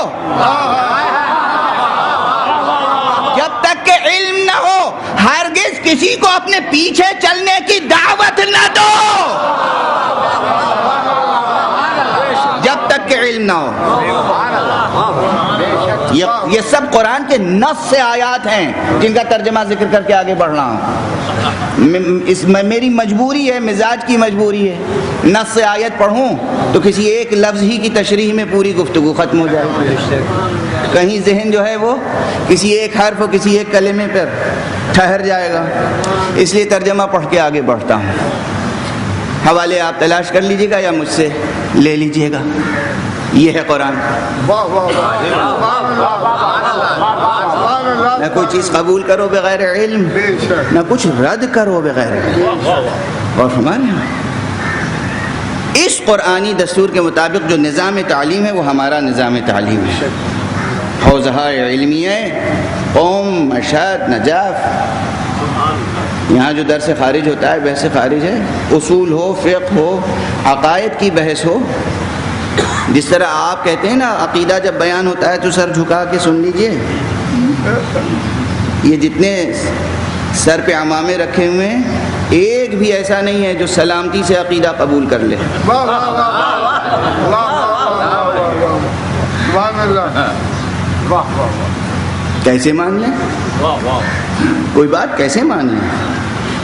جب تک کہ علم نہ ہو. ہرگز کسی کو اپنے پیچھے چلنے کی دعوت نہ دو جب تک کہ علم نہ ہو. یہ سب قرآن کے نص سے آیات ہیں جن کا ترجمہ ذکر کر کے آگے بڑھ رہا ہوں. اس میں میری مجبوری ہے، مزاج کی مجبوری ہے. نص سے آیت پڑھوں تو کسی ایک لفظ ہی کی تشریح میں پوری گفتگو ختم ہو جائے. کہیں ذہن جو ہے وہ کسی ایک حرف اور کسی ایک کلمے پر ٹھہر جائے گا. اس لیے ترجمہ پڑھ کے آگے بڑھتا ہوں. حوالے آپ تلاش کر لیجیے گا یا مجھ سے لے لیجیے گا. یہ ہے قرآن. نہ کوئی چیز قبول کرو بغیر علم، نہ کچھ رد کرو بغیر علم. اور ہمارے اس قرآنی دستور کے مطابق جو نظام تعلیم ہے وہ ہمارا نظام تعلیم ہے. حوزہ علمیہ قوم مشہد نجاف، یہاں جو درس خارج ہوتا ہے بحث خارج ہے. اصول ہو، فقہ ہو، عقائد کی بحث ہو. جس طرح آپ کہتے ہیں نا عقیدہ جب بیان ہوتا ہے تو سر جھکا کے سن لیجئے. یہ جتنے سر پہ عمامے رکھے ہوئے ہیں، ایک بھی ایسا نہیں ہے جو سلامتی سے عقیدہ قبول کر لے۔ واہ واہ واہ واہ واہ واہ، سبحان اللہ، واہ واہ، کیسے مان لیں؟ کوئی بات کیسے مان لیں؟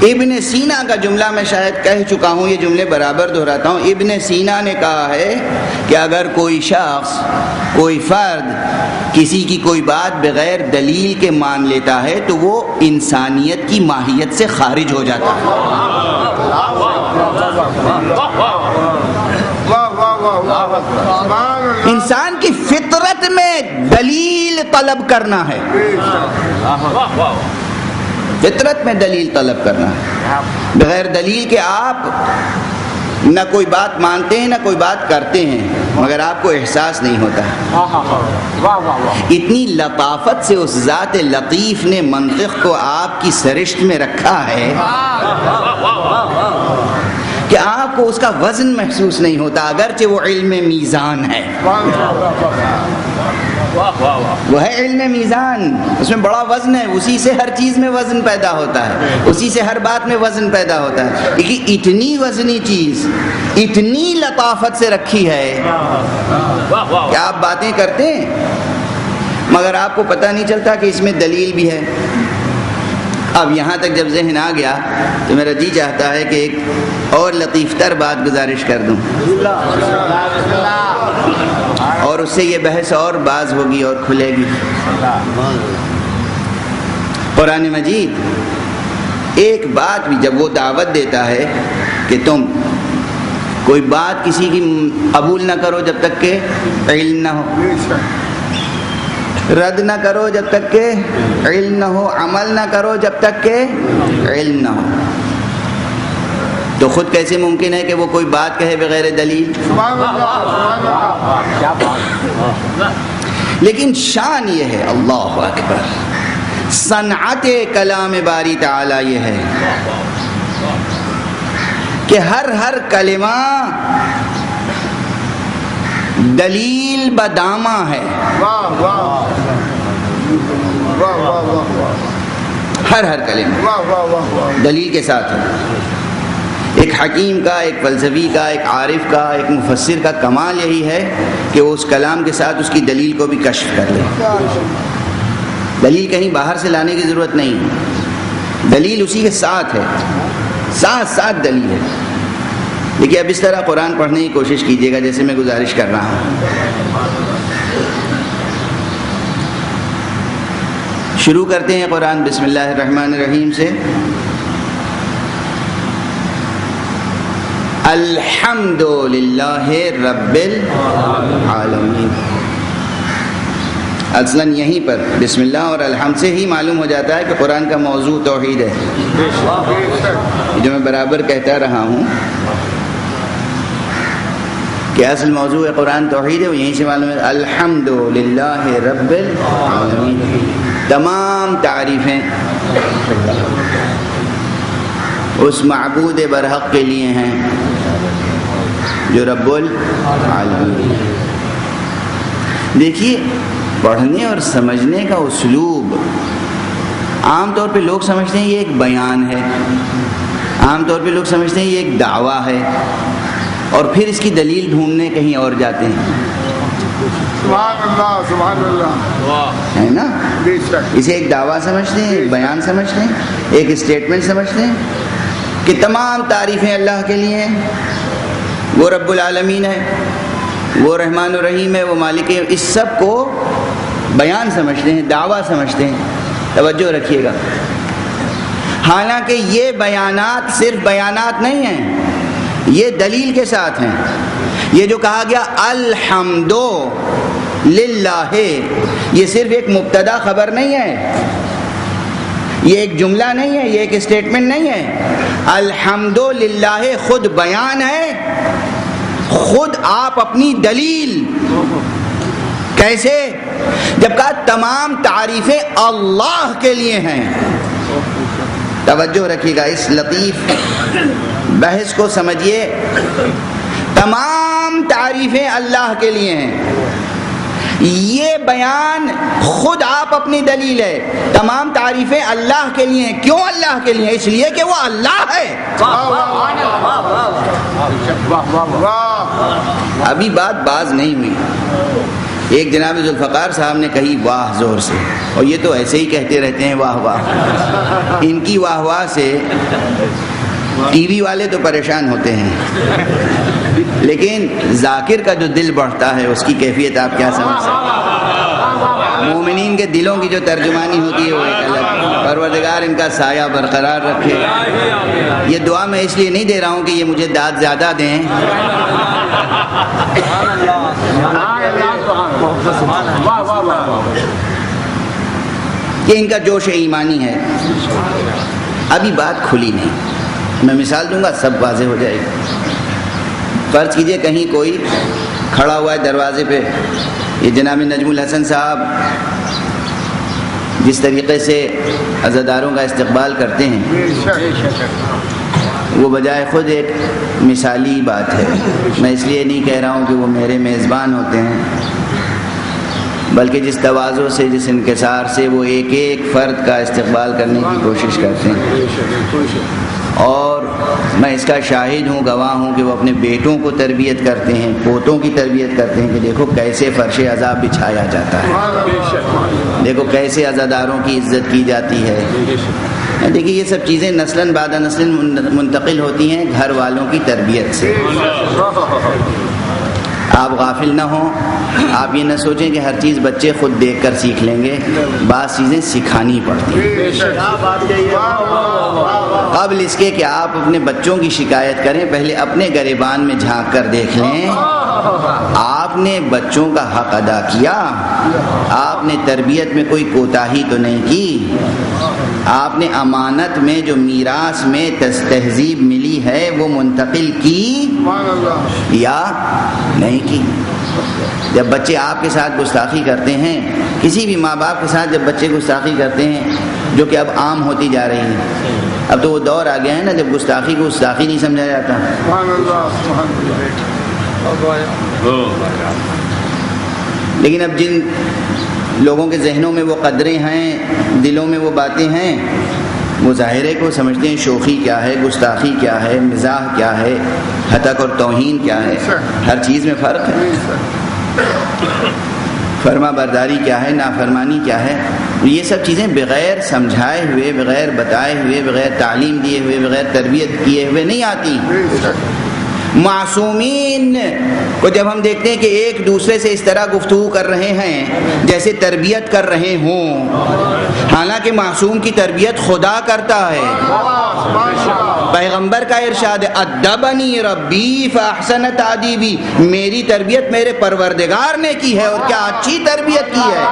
ابن سینا کا جملہ میں شاید کہہ چکا ہوں، یہ جملے برابر دہراتا ہوں۔ ابن سینا نے کہا ہے کہ اگر کوئی شخص، کوئی فرد کسی کی کوئی بات بغیر دلیل کے مان لیتا ہے تو وہ انسانیت کی ماہیت سے خارج ہو جاتا ہے۔ واہ واہ واہ واہ، سبحان اللہ، انسان کی فطرت میں دلیل طلب کرنا ہے، فطرت میں دلیل طلب کرنا ہے۔ بغیر دلیل کے آپ نہ کوئی بات مانتے ہیں نہ کوئی بات کرتے ہیں، مگر آپ کو احساس نہیں ہوتا ہے۔ اتنی لطافت سے اس ذات لطیف نے منطق کو آپ کی سرشت میں رکھا ہے کہ آپ کو اس کا وزن محسوس نہیں ہوتا، اگرچہ وہ علم میزان ہے۔ وہ ہے علم میزان، اس میں بڑا وزن ہے، اسی سے ہر چیز میں وزن پیدا ہوتا ہے، اسی سے ہر بات میں وزن پیدا ہوتا ہے، لیکن اتنی وزنی چیز اتنی لطافت سے رکھی ہے کہ آپ باتیں کرتے ہیں مگر آپ کو پتہ نہیں چلتا کہ اس میں دلیل بھی ہے۔ اب یہاں تک جب ذہن آ گیا تو میرا جی چاہتا ہے کہ ایک اور لطیف تر بات گزارش کر دوں، اور اس سے یہ بحث اور باز ہوگی اور کھلے گی۔ قرآن مجید ایک بات بھی جب وہ دعوت دیتا ہے کہ تم کوئی بات کسی کی قبول نہ کرو جب تک کہ علم نہ ہو، رد نہ کرو جب تک کہ علم نہ ہو، عمل نہ کرو جب تک کہ علم نہ ہو، تو خود کیسے ممکن ہے کہ وہ کوئی بات کہے بغیر دلیل؟ سبحان اللہ، سبحان اللہ۔ لیکن شان یہ ہے، اللہ اکبر، صنعت کلام باری تعالی یہ ہے کہ ہر کلمہ دلیل بدامہ ہے، واہ واہ واہ واہ واہ، ہر کلمہ واہ واہ واہ واہ، دلیل کے ساتھ ہے۔ ایک حکیم کا، ایک فلسفی کا، ایک عارف کا، ایک مفسر کا کمال یہی ہے کہ وہ اس کلام کے ساتھ اس کی دلیل کو بھی کشف کر لے۔ دلیل کہیں باہر سے لانے کی ضرورت نہیں، دلیل اسی کے ساتھ ہے، ساتھ دلیل ہے۔ دیکھیے اب اس طرح قرآن پڑھنے کی کوشش کیجیے گا جیسے میں گزارش کر رہا ہوں۔ شروع کرتے ہیں قرآن بسم اللہ الرحمن الرحیم سے۔ الحمد للہ رب العالمین۔ اصلاً یہیں پر بسم اللہ اور الحمد سے ہی معلوم ہو جاتا ہے کہ قرآن کا موضوع توحید ہے، جو میں برابر کہتا رہا ہوں کہ اصل موضوع قرآن توحید ہے، وہ یہیں سے معلوم ہے۔ الحمد للہ رب العالمین، تمام تعریفیں اس معبود برحق کے لیے ہیں جو رب العالمین۔ دیکھیے پڑھنے اور سمجھنے کا اسلوب عام طور پہ لوگ سمجھتے ہیں یہ ایک بیان ہے، عام طور پہ لوگ سمجھتے ہیں یہ ایک دعویٰ ہے، اور پھر اس کی دلیل ڈھونڈنے کہیں اور جاتے ہیں، سبحان اللہ، سبحان اللہ، ہے نا؟ بے شک، اسے ایک دعویٰ سمجھتے ہیں، ایک بیان سمجھتے ہیں، ایک اسٹیٹمنٹ سمجھتے ہیں کہ تمام تعریفیں اللہ کے لیے ہیں، وہ رب العالمین ہے، وہ رحمان الرحیم ہے، وہ مالک ہے، اس سب کو بیان سمجھتے ہیں، دعویٰ سمجھتے ہیں۔ توجہ رکھیے گا، حالانکہ یہ بیانات صرف بیانات نہیں ہیں، یہ دلیل کے ساتھ ہیں۔ یہ جو کہا گیا الحمد للہ، یہ صرف ایک مبتدا خبر نہیں ہے، یہ ایک جملہ نہیں ہے، یہ ایک اسٹیٹمنٹ نہیں ہے۔ الحمد للہ خود بیان ہے، خود آپ اپنی دلیل۔ کیسے؟ جب کہا تمام تعریفیں اللہ کے لیے ہیں۔ توجہ رکھیے گا، اس لطیف بحث کو سمجھیے۔ تمام تعریفیں اللہ کے لیے ہیں، یہ بیان خود آپ اپنی دلیل ہے. تمام تعریفیں اللہ کے لیے ہیں. کیوں اللہ کے لیے؟ اس لیے کہ وہ اللہ ہے. ابھی بات باز نہیں ہوئی. ایک جناب ذوالفقار صاحب نے کہی واہ زور سے, اور یہ تو ایسے ہی کہتے رہتے ہیں واہ واہ. ان کی واہ واہ سے ٹی وی والے تو پریشان ہوتے ہیں, لیکن ذاکر کا جو دل بڑھتا ہے اس کی کیفیت آپ کیا سمجھ سکتے ہیں. مومنین کے دلوں کی جو ترجمانی ہوتی ہے وہ ایک الگ. پروردگار ان کا سایہ برقرار رکھے. یہ دعا میں اس لیے نہیں دے رہا ہوں کہ یہ مجھے داد زیادہ دیں, یہ ان کا جوش ایمانی ہے. ابھی بات کھلی نہیں, میں مثال دوں گا سب واضح ہو جائے گی. فرض کیجئے کہیں کوئی کھڑا ہوا ہے دروازے پہ. یہ جناب نجم الحسن صاحب جس طریقے سے عزاداروں کا استقبال کرتے ہیں وہ بجائے خود ایک مثالی بات ہے. میں اس لیے نہیں کہہ رہا ہوں کہ وہ میرے میزبان ہوتے ہیں, بلکہ جس تواضع سے, جس انکسار سے وہ ایک ایک فرد کا استقبال کرنے کی کوشش کرتے ہیں. اور میں اس کا شاہد ہوں, گواہ ہوں کہ وہ اپنے بیٹوں کو تربیت کرتے ہیں, پوتوں کی تربیت کرتے ہیں کہ دیکھو کیسے فرش عذاب بچھایا جاتا ہے, دیکھو کیسے عزاداروں کی عزت کی جاتی ہے. دیکھیے یہ سب چیزیں نسلاً بعد نسل منتقل ہوتی ہیں گھر والوں کی تربیت سے. آپ غافل نہ ہوں, آپ یہ نہ سوچیں کہ ہر چیز بچے خود دیکھ کر سیکھ لیں گے. بعض چیزیں سکھانی پڑتی ہیں. قبل اس کے کہ آپ اپنے بچوں کی شکایت کریں, پہلے اپنے گریبان میں جھانک کر دیکھ لیں آپ نے بچوں کا حق ادا کیا, آپ نے تربیت میں کوئی کوتاہی تو نہیں کی, آپ نے امانت میں جو میراث میں تہذیب ملی ہے وہ منتقل کی یا نہیں کی. جب بچے آپ کے ساتھ گستاخی کرتے ہیں, کسی بھی ماں باپ کے ساتھ جب بچے گستاخی کرتے ہیں, جو کہ اب عام ہوتی جا رہی ہے, اب تو وہ دور آ گیا ہے نا جب گستاخی کو گستاخی نہیں سمجھا جاتا. لیکن اب جن لوگوں کے ذہنوں میں وہ قدریں ہیں, دلوں میں وہ باتیں ہیں, وہ ظاہرے کو سمجھتے ہیں شوخی کیا ہے, گستاخی کیا ہے, مزاح کیا ہے, ہتک اور توہین کیا ہے. ہر چیز میں فرق ہے. فرما برداری کیا ہے, نافرمانی کیا ہے. یہ سب چیزیں بغیر سمجھائے ہوئے, بغیر بتائے ہوئے, بغیر تعلیم دیے ہوئے, بغیر تربیت کیے ہوئے نہیں آتی. معصومین کو جب ہم دیکھتے ہیں کہ ایک دوسرے سے اس طرح گفتگو کر رہے ہیں جیسے تربیت کر رہے ہوں, حالانکہ معصوم کی تربیت خدا کرتا ہے. پیغمبر کا ارشاد ہے ادبنی ربی فاحسن تادیبی, میری تربیت میرے پروردگار نے کی ہے, اور کیا اچھی تربیت کی ہے.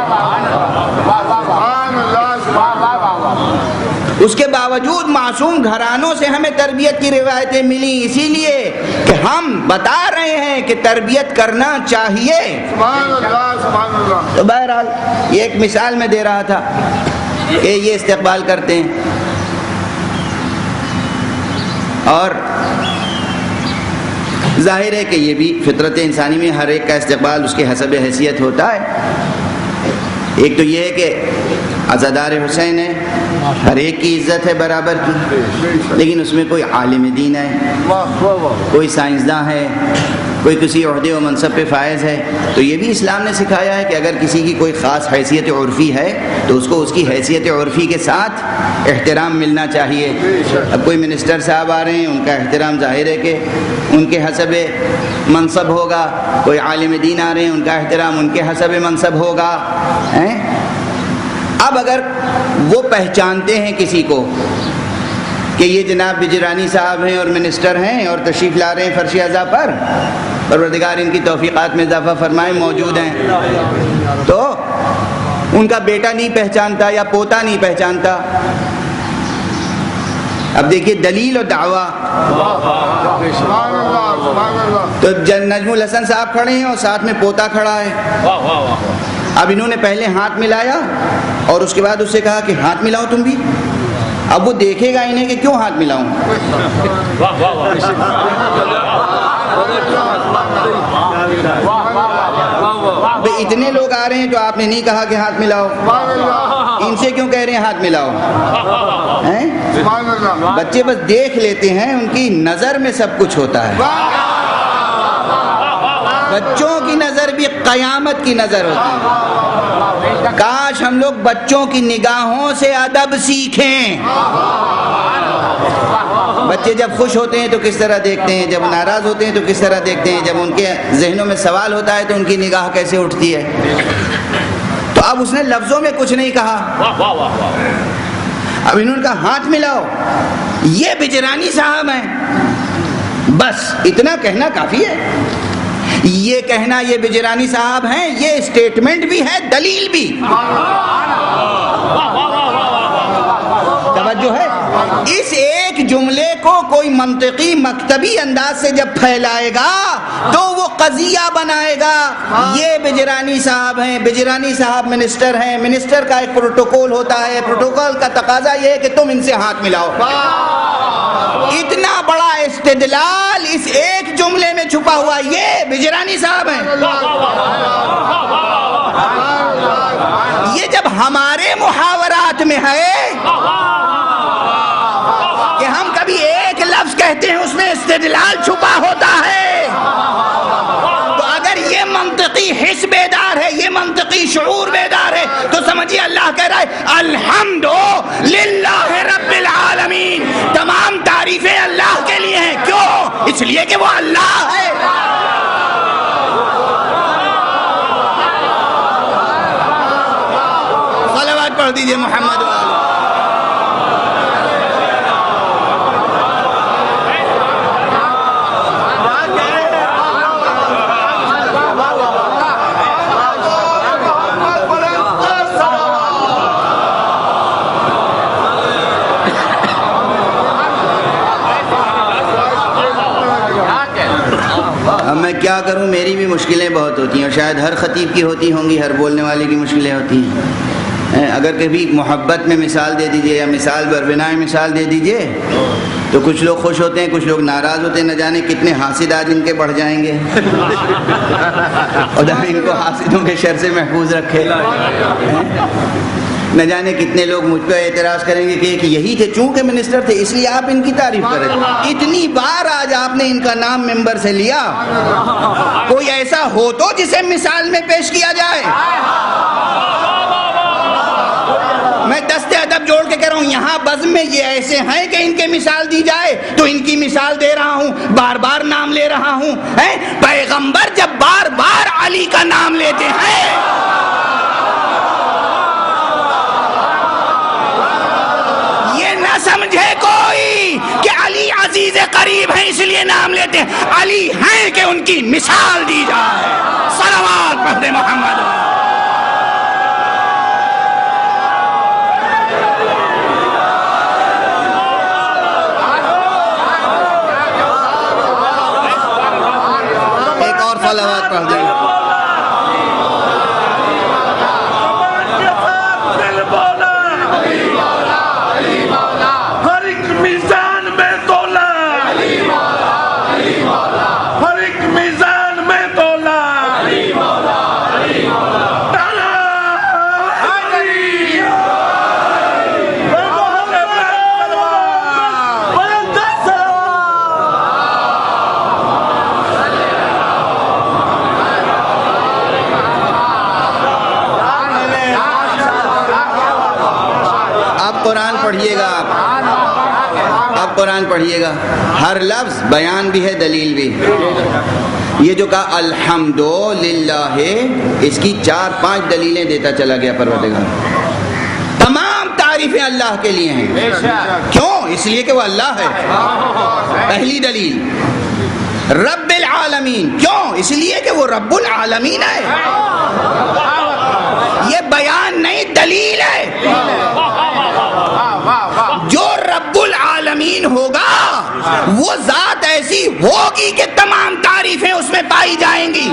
اس کے باوجود معصوم گھرانوں سے ہمیں تربیت کی روایتیں ملی, اسی لیے کہ ہم بتا رہے ہیں کہ تربیت کرنا چاہیے. تو بہرحال یہ ایک مثال میں دے رہا تھا کہ یہ استقبال کرتے ہیں, اور ظاہر ہے کہ یہ بھی فطرت انسانی میں ہر ایک کا استقبال اس کے حسب حیثیت ہوتا ہے. ایک تو یہ ہے کہ عزادار حسین ہے, ہر ایک کی عزت ہے برابر کی, لیکن اس میں کوئی عالم دین ہے, کوئی سائنسداں ہے, کوئی کسی عہدے و منصب پہ فائز ہے. تو یہ بھی اسلام نے سکھایا ہے کہ اگر کسی کی کوئی خاص حیثیت عرفی ہے تو اس کو اس کی حیثیت عرفی کے ساتھ احترام ملنا چاہیے. اب کوئی منسٹر صاحب آ رہے ہیں, ان کا احترام ظاہر ہے کہ ان کے حسب منصب ہوگا. کوئی عالم دین آ رہے ہیں, ان کا احترام ان کے حسب منصب ہوگا. اب اگر وہ پہچانتے ہیں کسی کو کہ یہ جناب بجرانی صاحب ہیں اور منسٹر ہیں اور تشریف لا رہے ہیں فرش عزا پر, پروردگار ان کی توفیقات میں اضافہ فرمائے, موجود ہیں, تو ان کا بیٹا نہیں پہچانتا یا پوتا نہیں پہچانتا. اب دیکھیے دلیل و دعویٰ. تو نجم الحسن صاحب کھڑے ہیں اور ساتھ میں پوتا کھڑا ہے. اب انہوں نے پہلے ہاتھ ملایا اور اس کے بعد اس سے کہا کہ ہاتھ ملاؤ تم بھی. اب وہ دیکھے گا انہیں کہ کیوں ہاتھ ملاؤں. اتنے لوگ آ رہے ہیں تو آپ نے نہیں کہا کہ ہاتھ ملاؤ، ان سے کیوں کہہ رہے ہیں ہاتھ ملاؤ؟ بچے بس دیکھ لیتے ہیں، ان کی نظر میں سب کچھ ہوتا ہے. بچوں کی نظر بھی قیامت کی نظر ہوتی ہے. کاش ہم لوگ بچوں کی نگاہوں سے ادب سیکھیں. بچے جب خوش ہوتے ہیں تو کس طرح دیکھتے ہیں، جب ناراض ہوتے ہیں تو کس طرح دیکھتے ہیں، جب ان کے ذہنوں میں سوال ہوتا ہے تو ان کی نگاہ کیسے اٹھتی ہے. تو اب اس نے لفظوں میں کچھ نہیں کہا، اب انہوں نے کہا ہاتھ ملاؤ. یہ بجرانی صاحب ہیں، بس اتنا کہنا کافی ہے. یہ کہنا یہ بجرانی صاحب ہیں، یہ اسٹیٹمنٹ بھی ہے، دلیل بھی. توجہ ہے. اس ایک جملے کو کوئی منطقی مکتبی انداز سے جب پھیلائے گا تو وہ قضیہ بنائے گا. یہ بجرانی صاحب ہیں، بجرانی صاحب منسٹر ہیں، منسٹر کا ایک پروٹوکول ہوتا ہے، پروٹوکول کا تقاضا یہ ہے کہ تم ان سے ہاتھ ملاؤ. اتنا بڑا استدلال اس ایک جملے میں چھپا ہوا، یہ بجرانی صاحب ہیں. یہ جب ہمارے محاورات میں ہے کہ ہم کبھی ایک لفظ کہتے ہیں اس میں استدلال چھپا ہوتا ہے، تو اگر یہ منطقی حس بیدار ہے، یہ منطقی شعور بیدار ہے، تو سمجھیے اللہ کہہ رہا ہے الحمدللہ رب العالمین. تمام تعریفیں اللہ کے لیے ہیں. کیوں؟ اس لیے کہ وہ اللہ ہے. صلوات پڑھ دیجئے محمد والے. اب میں کیا کروں، میری بھی مشکلیں بہت ہوتی ہیں، اور شاید ہر خطیب کی ہوتی ہوں گی، ہر بولنے والے کی مشکلیں ہوتی ہیں. اگر کبھی محبت میں مثال دے دیجئے یا مثال بربنائے مثال دے دیجئے تو کچھ لوگ خوش ہوتے ہیں، کچھ لوگ ناراض ہوتے ہیں. نہ جانے کتنے حاسد آج ان کے بڑھ جائیں گے. خدا ان کو حاسدوں کے شر سے محفوظ رکھے. نہ جانے کتنے لوگ مجھ پہ اعتراض کریں گے کہ یہی تھے، چونکہ منسٹر تھے اس لیے آپ ان کی تعریف کر رہے تھے. اتنی بار آج آپ نے ان کا نام ممبر سے لیا، کوئی ایسا ہو تو جسے مثال میں پیش کیا جائے. میں دست ادب جوڑ کے کہہ رہا ہوں، یہاں بزم میں یہ ایسے ہیں کہ ان کے مثال دی جائے تو ان کی مثال دے رہا ہوں، بار بار نام لے رہا ہوں. پیغمبر جب بار بار علی کا نام لیتے ہیں، یہ نہ سمجھے کوئی کہ علی عزیز قریب ہیں اس لیے نام لیتے ہیں. علی ہیں کہ ان کی مثال دی جائے. صلوات پڑھ دے محمد. ایک اور صلوات پڑھ دیں. قرآن پڑھیے گا آپ قرآن پڑھیے گا. ہر لفظ بیان بھی ہے، دلیل بھی. یہ جو کہا الحمدللہ، اس کی 4-5 دلیلیں دیتا چلا گیا پروردگار. تمام تعریفیں اللہ کے لیے ہیں. کیوں؟ اس لیے کہ وہ اللہ ہے. پہلی دلیل. رب العالمین، کیوں؟ اس لیے کہ وہ رب العالمین ہے. یہ بیان نہیں، دلیل ہے. جو رب العالمین ہوگا وہ ذات ایسی ہوگی کہ تمام تعریفیں اس میں پائی جائیں گی.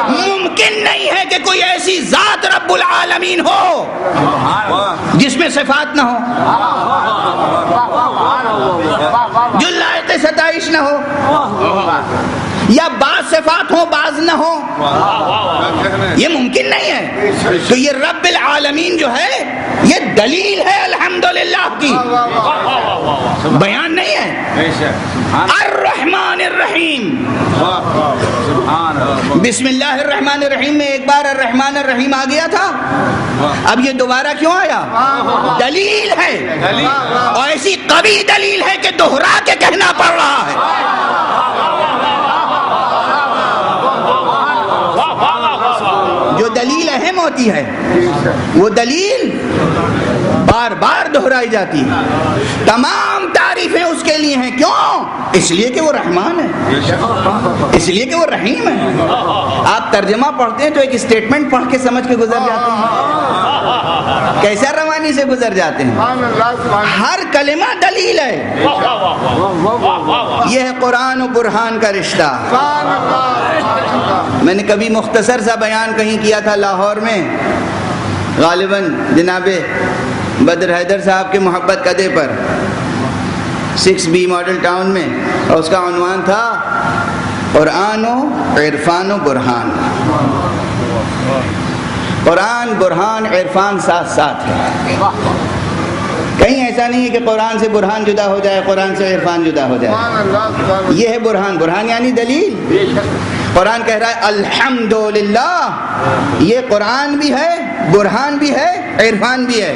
ممکن نہیں ہے کہ کوئی ایسی ذات رب العالمین ہو جس میں صفات نہ ہو، جو لائق ستائش نہ ہو. یا بعض صفات ہوں بعض نہ ہوں؟ یہ ممکن نہیں ہے. تو یہ رب العالمین جو ہے یہ دلیل ہے الحمدللہ کی، بیان نہیں ہے. الرحمن الرحیم، بسم اللہ الرحمن الرحیم میں ایک بار الرحمن الرحیم آ گیا تھا، اب یہ دوبارہ کیوں آیا؟ دلیل ہے، اور ایسی قوی دلیل ہے کہ دوہرا کے کہنا پڑ رہا ہے. جو دلیل اہم ہوتی ہے وہ دلیل بار بار دہرائی جاتی ہے. تمام تعریفیں اس کے لیے ہیں، کیوں؟ اس لیے کہ وہ رحمان ہے، اس لیے کہ وہ رحیم ہے. آپ ترجمہ پڑھتے ہیں تو ایک اسٹیٹمنٹ پڑھ کے سمجھ کے گزر جاتے ہیں، کیسا روانی سے گزر جاتے ہیں. ہر کلمہ دلیل ہے. یہ ہے قرآن و برہان کا رشتہ. میں نے کبھی مختصر سا بیان کہیں کیا تھا لاہور میں، غالباً جناب بدر حیدر صاحب کے محبت قدے پر 6B ماڈل ٹاؤن میں، اور اس کا عنوان تھا قرآن و عرفان و برہان. قرآن برہان عرفان ساتھ ساتھ ہے. کہیں ایسا نہیں ہے کہ قرآن سے برہان جدا ہو جائے، قرآن سے عرفان جدا ہو جائے. یہ ہے برہان. برہان یعنی دلیل. قرآن کہہ رہا ہے الحمدللہ، یہ قرآن بھی ہے، برہان بھی ہے، عرفان بھی ہے.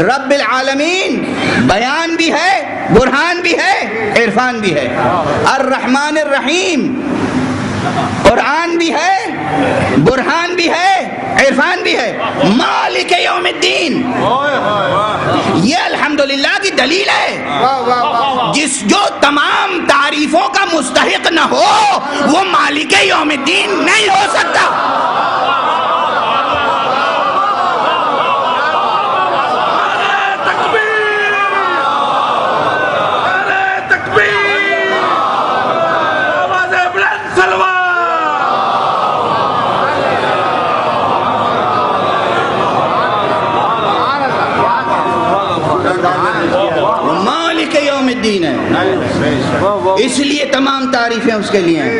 رب العالمین بیان بھی ہے، برہان بھی ہے، عرفان بھی ہے. الرحمن الرحیم قرآن بھی ہے، برہان بھی ہے، عرفان بھی ہے. مالک یوم الدین، یہ الحمدللہ کی دلیل ہے. جو تمام تعریفوں کا مستحق نہ ہو وہ مالک یوم الدین نہیں ہو سکتا. مالک یوم الدین ہے، اس لیے تمام تعریفیں اس کے لیے ہیں،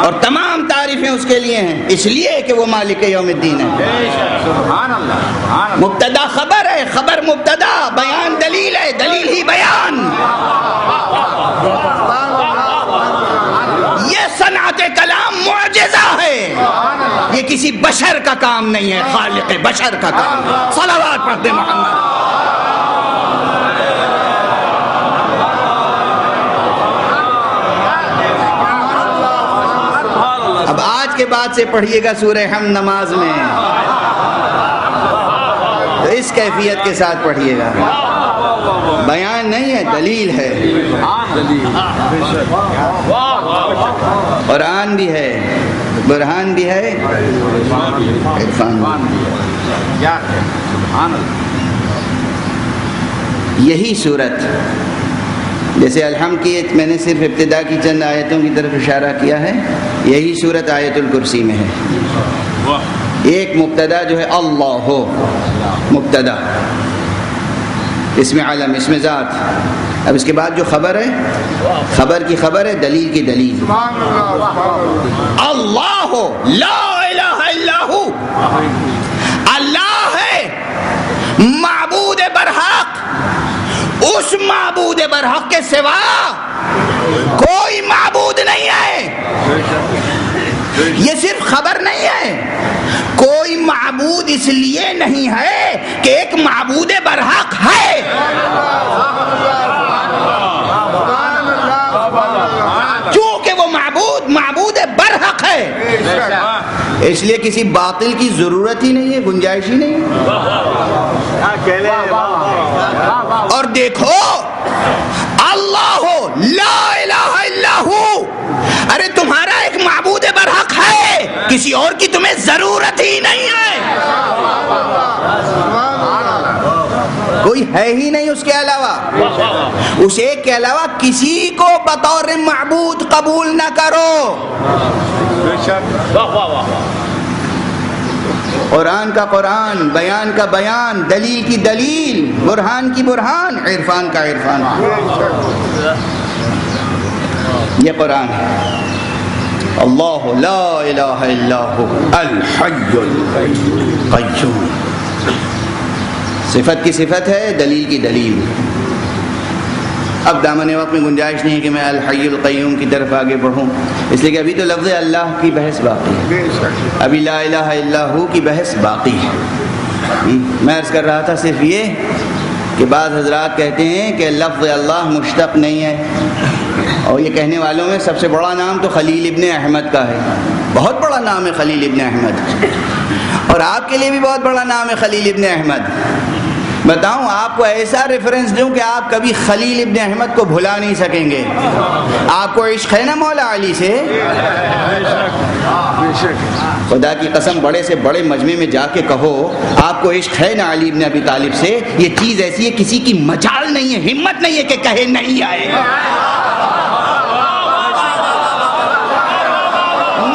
اور تمام تعریفیں اس کے لیے ہیں اس لیے کہ وہ مالک یوم الدین ہے. مبتدا خبر ہے، خبر مبتدا، بیان دلیل ہے، دلیل ہی بیان. یہ صنعت کلام معجزہ ہے، یہ کسی بشر کا کام نہیں ہے، خالق بشر کا کام. صلوات پڑھتے محمد. اب آج کے بعد سے پڑھیے گا سورہ حمد نماز میں تو اس کیفیت کے ساتھ پڑھیے گا. بیان نہیں ہے، دلیل ہے. قرآن بھی ہے، برہان بھی ہے، عرفان بھی ہے. یہی صورت جیسے الحمد کی میں نے صرف ابتدا کی چند آیتوں کی طرف اشارہ کیا ہے، یہی صورت آیت الکرسی میں ہے. ایک مبتدا جو ہے اللہ ہو، مبتدا اسم علم، اسم ذات. اب اس کے بعد جو خبر ہے، خبر کی خبر ہے، دلیل کی دلیل. اللہ ہو، لا الہ الا ہو، اللہ ہے معبود برحق، اس معبود برحق کے سوا کوئی معبود نہیں ہے. یہ صرف خبر نہیں ہے، کوئی معبود اس لیے نہیں ہے کہ ایک معبود برحق ہے. چونکہ وہ معبود برحق ہے، اس لیے کسی باطل کی ضرورت ہی نہیں ہے، گنجائش ہی نہیں ہے. اور دیکھو اللہ ہو، لا الہ الا ہو، ارے تمہارا ایک معبود برحق ہے، کسی اور کی تمہیں ضرورت ہی نہیں ہے، کوئی ہے ہی نہیں اس کے علاوہ. اس ایک کے علاوہ کسی کو بطور معبود قبول نہ کرو. قرآن کا قرآن، بیان کا بیان، دلیل کی دلیل، برہان کی برہان، عرفان کا عرفان. یہ قرآن ہے. اللہ لا الہ الا هو الحی القیوم. صفت کی صفت ہے، دلیل کی دلیل. اب دامن وقت میں گنجائش نہیں ہے کہ میں الحی القیوم کی طرف آگے بڑھوں، اس لیے کہ ابھی تو لفظ اللہ کی بحث باقی ہے، ابھی لا الہ الا ہو کی بحث باقی ہے. میں عرض کر رہا تھا صرف یہ کہ بعض حضرات کہتے ہیں کہ لفظ اللہ مشتق نہیں ہے، اور یہ کہنے والوں میں سب سے بڑا نام تو خلیل ابن احمد کا ہے. بہت بڑا نام ہے خلیل ابن احمد، اور آپ کے لیے بھی بہت بڑا نام ہے خلیل ابن احمد. بتاؤں آپ کو ایسا ریفرنس دوں کہ آپ کبھی خلیل ابن احمد کو بھلا نہیں سکیں گے. آپ کو عشق ہے نا مولا علی سے؟ خدا کی قسم بڑے سے بڑے مجمع میں جا کے کہو آپ کو عشق ہے نا علی ابن ابی طالب سے، یہ چیز ایسی ہے کسی کی مجال نہیں ہے، ہمت نہیں ہے کہ کہے نہیں آئے.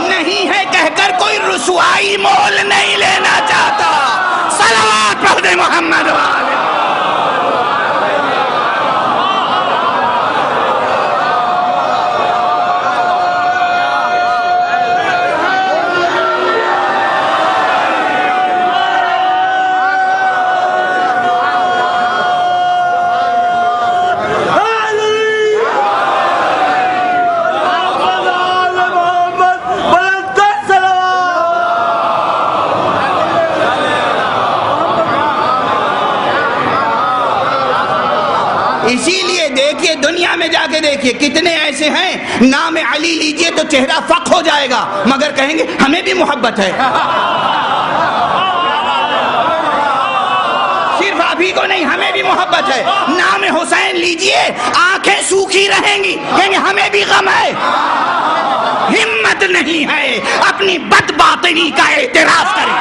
نہیں ہے کہہ کر کوئی رسوائی مول نہیں لینا چاہتا. صلوات پڑھ دے محمد والے. اسی لیے دیکھیے دنیا میں جا کے دیکھیے کتنے ایسے ہیں نام علی لیجئے تو چہرہ فق ہو جائے گا، مگر کہیں گے ہمیں بھی محبت ہے. صرف ابھی کو نہیں، ہمیں بھی محبت ہے. نام حسین لیجئے آنکھیں سوکھی رہیں گی، کہیں گے ہمیں بھی غم ہے. ہمت نہیں ہے اپنی بد باطنی کا اعتراف کریں.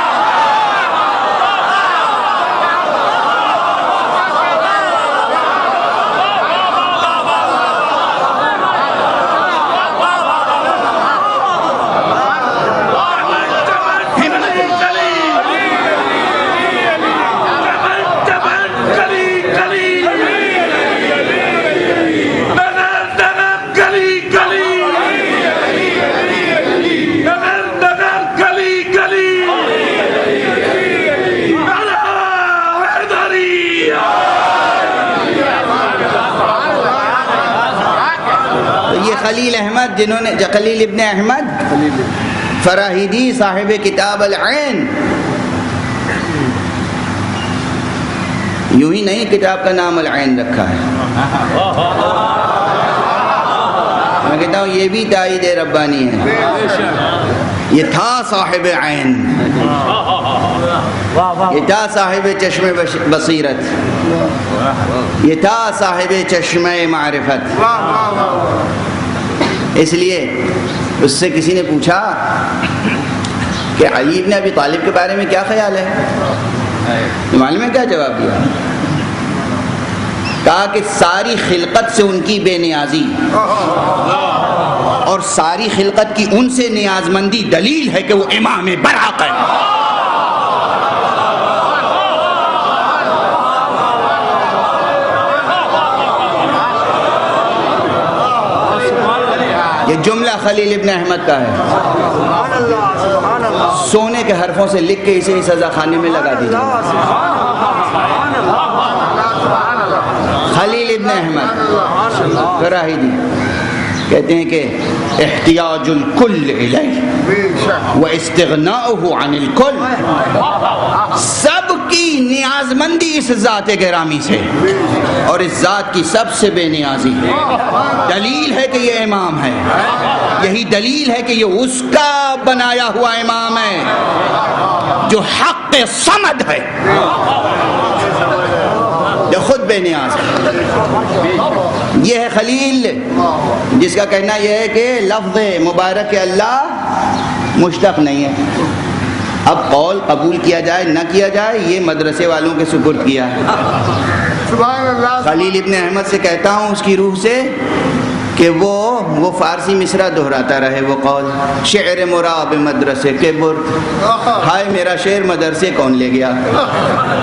خلیل احمد، جنہوں نے خلیل ابن احمد فراہیدی صاحب کتاب العین، یوں ہی نہیں کتاب کا نام العین رکھا ہے. میں کہتا ہوں یہ بھی تائید ربانی ہے. یہ تھا صاحب عین، یہ تھا صاحب چشم بصیرت، یہ تھا صاحب چشم معرفت. اس لیے اس سے کسی نے پوچھا کہ علی ابن ابی طالب کے بارے میں کیا خیال ہے؟ معلوم ہے کیا جواب دیا؟ کہا کہ ساری خلقت سے ان کی بے نیازی اور ساری خلقت کی ان سے نیاز مندی دلیل ہے کہ وہ امام برحق ہے. یہ جملہ خلیل ابن احمد کا ہے. سونے کے حرفوں سے لکھ کے اسے سزا خانے میں لگا دیجیے. خلیل ابن احمد فراہیدی کہتے ہیں کہ احتیاج الکل الیہ و استغناؤہ عن الکل، سب کی نیاز مندی اس ذات گرامی سے اور اس ذات کی سب سے بے نیازی ہے. دلیل ہے کہ یہ امام ہے، یہی دلیل ہے کہ یہ اس کا بنایا ہوا امام ہے جو حق صمد ہے، جو خود بے نیاز ہے. یہ ہے خلیل جس کا کہنا یہ ہے کہ لفظ مبارک اللہ مشتق نہیں ہے. اب قول قبول کیا جائے نہ کیا جائے یہ مدرسے والوں کے سپرد کیا ہے. خلیل ابن احمد سے کہتا ہوں اس کی روح سے کہ وہ فارسی مصرع دہراتا رہے. وہ قول شعر مراب مدرسے کے برد، ہائے میرا شعر مدرسے کون لے گیا،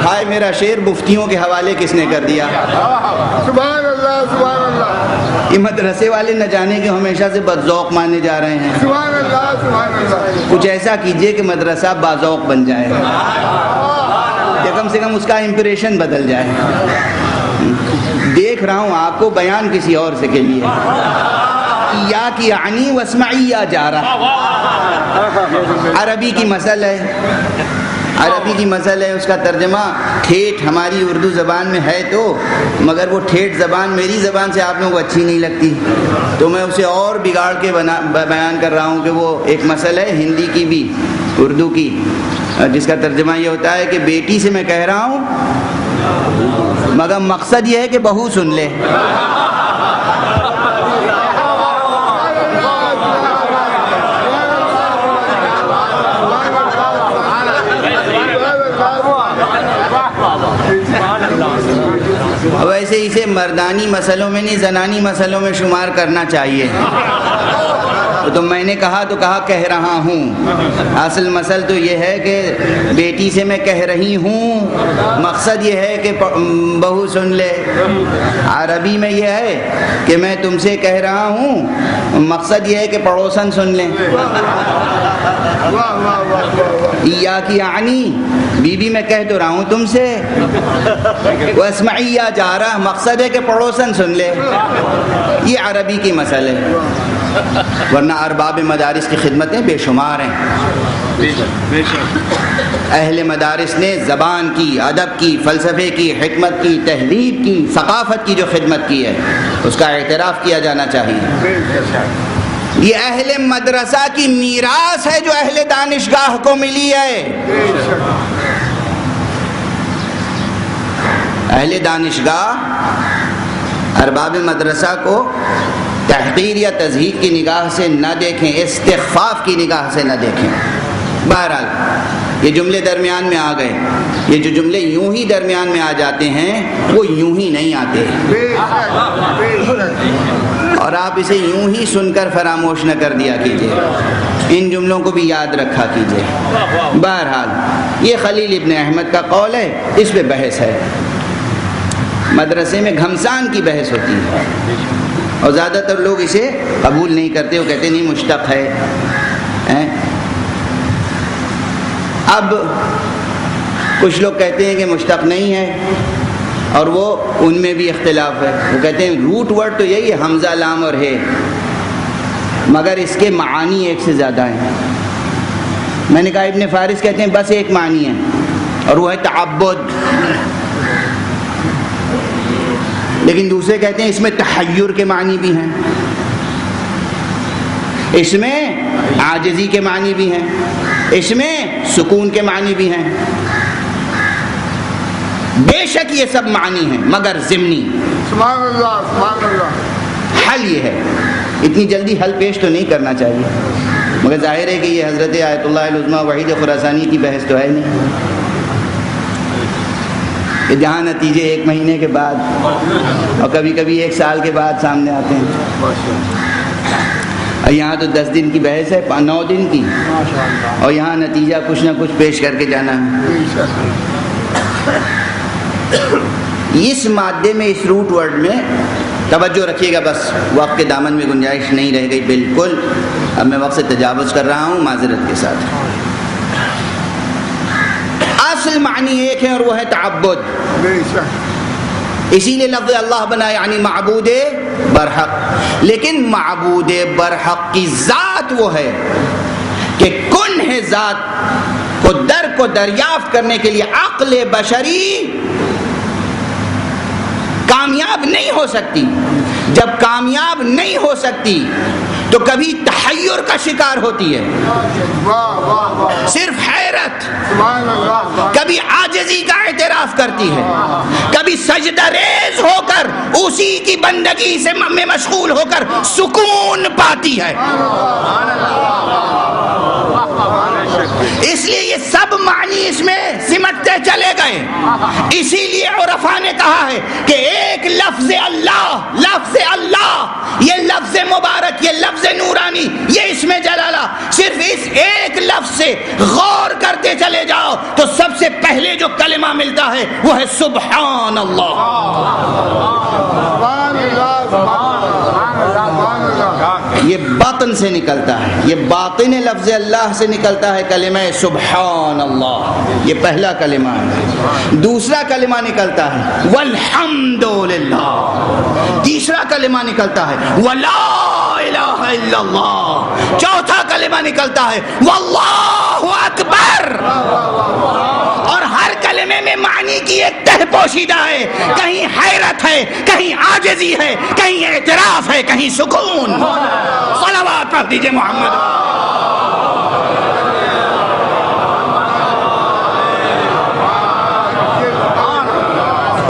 ہائے میرا شعر مفتیوں کے حوالے کس نے کر دیا. سبحان اللہ سبحان اللہ. یہ مدرسے والے نہ جانے کہ ہمیشہ سے بدذوق مانے جا رہے ہیں. سبحان اللہ سبحان اللہ. کچھ ایسا کیجئے کہ مدرسہ باذوق بن جائے یا کم سے کم اس کا امپریشن بدل جائے. دیکھ رہا ہوں آپ کو بیان کسی اور سے کے لیے. یا کی یعنی واسمعیہ جا رہا. عربی کی مسئلہ ہے، عربی کی مسئلہ ہے، اس کا ترجمہ ٹھیٹھ ہماری اردو زبان میں ہے تو، مگر وہ ٹھیٹھ زبان میری زبان سے آپ لوگوں کو اچھی نہیں لگتی تو میں اسے اور بگاڑ کے بیان کر رہا ہوں کہ وہ ایک مسئلہ ہے ہندی کی بھی اردو کی، جس کا ترجمہ یہ ہوتا ہے کہ بیٹی سے میں کہہ رہا ہوں مگر مقصد یہ ہے کہ بہو سن لے. ویسے اسے مردانی مسئلوں میں نہیں زنانی مسئلوں میں شمار کرنا چاہیے. تو میں نے کہا کہہ رہا ہوں. اصل مسئلہ تو یہ ہے کہ بیٹی سے میں کہہ رہی ہوں، مقصد یہ ہے کہ بہو سن لے. عربی میں یہ ہے کہ میں تم سے کہہ رہا ہوں، مقصد یہ ہے کہ پڑوسن سن لیں. یا کی یعنی بی بی میں کہہ تو رہا ہوں تم سے، واسمعیہ جا رہا، مقصد ہے کہ پڑوسن سن لے. یہ عربی کی مسئلہ ہے، ورنہ ارباب مدارس کی خدمتیں بے شمار ہیں. اہل مدارس نے زبان کی، ادب کی، فلسفے کی، حکمت کی، تہذیب کی، ثقافت کی جو خدمت کی ہے اس کا اعتراف کیا جانا چاہیے. یہ اہل مدرسہ کی میراث ہے جو اہل دانشگاہ کو ملی ہے. اہل دانشگاہ ارباب مدرسہ کو تحقیر یا تضحیق کی نگاہ سے نہ دیکھیں، استخفاف کی نگاہ سے نہ دیکھیں. بہرحال یہ جملے درمیان میں آ گئے. یہ جو جملے یوں ہی درمیان میں آ جاتے ہیں وہ یوں ہی نہیں آتے، اور آپ اسے یوں ہی سن کر فراموش نہ کر دیا کیجیے. ان جملوں کو بھی یاد رکھا کیجیے. بہرحال یہ خلیل ابن احمد کا قول ہے، اس پہ بحث ہے. مدرسے میں گھمسان کی بحث ہوتی ہے اور زیادہ تر لوگ اسے قبول نہیں کرتے، وہ کہتے نہیں مشتق ہے. اب کچھ لوگ کہتے ہیں کہ مشتق نہیں ہے، اور وہ ان میں بھی اختلاف ہے. وہ کہتے ہیں روٹ ورڈ تو یہی ہے، حمزہ لام اور ہے، مگر اس کے معانی ایک سے زیادہ ہیں. میں نے کہا ابن فارس کہتے ہیں بس ایک معنی ہے اور وہ ہے تعبد، لیکن دوسرے کہتے ہیں اس میں تحیر کے معنی بھی ہیں، اس میں عاجزی کے معنی بھی ہیں، اس میں سکون کے معنی بھی ہیں. بے شک یہ سب معنی ہیں مگر ضمنی. سبحان اللہ سبحان اللہ. حل یہ ہے، اتنی جلدی حل پیش تو نہیں کرنا چاہیے، مگر ظاہر ہے کہ یہ حضرت آیت اللہ العظمیٰ وحید خراسانی کی بحث تو ہے نہیں کہ جہاں نتیجے 1 مہینے کے بعد اور کبھی کبھی 1 سال کے بعد سامنے آتے ہیں. اور یہاں تو 10 دن کی بحث ہے، 9 دن کی، اور یہاں نتیجہ کچھ نہ کچھ پیش کر کے جانا ہے. اس مادے میں، اس روٹ ورڈ میں توجہ رکھیے گا. بس وقت کے دامن میں گنجائش نہیں رہ گئی بالکل. اب میں وقت سے تجاوز کر رہا ہوں معذرت کے ساتھ. اصل معنی ایک ہے اور وہ ہے تعبد. اسی لیے لفظ اللہ بنا یعنی معبود برحق. لیکن معبود برحق کی ذات وہ ہے کہ کن ہے ذات کو دریافت کرنے کے لیے عقل بشری کامیاب نہیں ہو سکتی. جب کامیاب نہیں ہو سکتی تو کبھی تحیر کا شکار ہوتی ہے، صرف حیرت، کبھی عاجزی کا اعتراف کرتی ہے، کبھی سجدہ ریز ہو کر اسی کی بندگی سے میں مشغول ہو کر سکون پاتی ہے. اس لیے یہ سب معنی اس میں سمٹتے چلے گئے. اسی لیے عرفاء نے کہا ہے کہ ایک لفظ اللہ، یہ لفظ مبارک، یہ لفظ نورانی، یہ اسم جلالہ، صرف اس ایک لفظ سے غور کرتے چلے جاؤ تو سب سے پہلے جو کلمہ ملتا ہے وہ ہے سبحان اللہ. یہ باطن سے نکلتا ہے، یہ باطن لفظ اللہ سے نکلتا ہے کلمہ سبحان اللہ، یہ پہلا کلمہ ہے۔ دوسرا کلمہ نکلتا ہے والحمد للہ، تیسرا کلمہ نکلتا ہے ولا الہ الا اللہ، چوتھا کلمہ نکلتا ہے واللہ اکبر۔ اور ہر کلمے میں معنی کی ایک تہ پوشیدہ ہے، کہیں حیرت ہے، کہیں عاجزی ہے، کہیں اعتراف ہے، کہیں سکون۔ صلوات پڑھ دیجئے محمد۔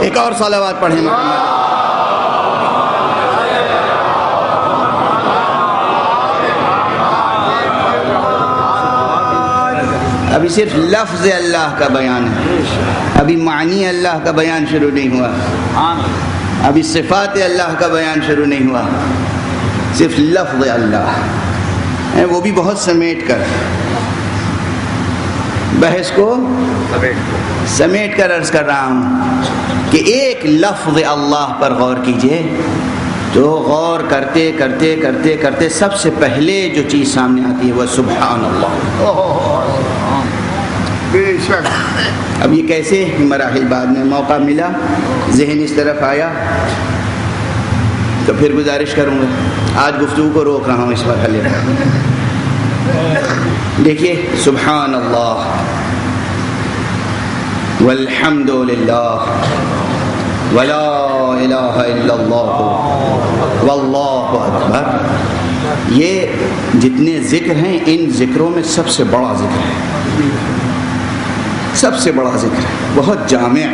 ایک اور صلوات پڑھیں محمد۔ ابھی صرف لفظ اللہ کا بیان ہے، ابھی معنی اللہ کا بیان شروع نہیں ہوا، ابھی صفات اللہ کا بیان شروع نہیں ہوا، صرف لفظ اللہ، وہ بھی بہت سمیٹ کر، بحث کو سمیٹ کر عرض کر رہا ہوں کہ ایک لفظ اللہ پر غور کیجئے تو غور کرتے کرتے کرتے کرتے سب سے پہلے جو چیز سامنے آتی ہے وہ سبحان اللہ۔ اب یہ کیسے مراحل بعد میں موقع ملا، ذہن اس طرف آیا تو پھر گزارش کروں گا، آج گفتگو کو روک رہا ہوں اس مرحلے پر۔ دیکھیے سبحان اللہ والحمد للہ ولا الہ الا اللہ واللہ اکبر، یہ جتنے ذکر ہیں ان ذکروں میں سب سے بڑا ذکر ہے، سب سے بڑا ذکر ہے، بہت جامع۔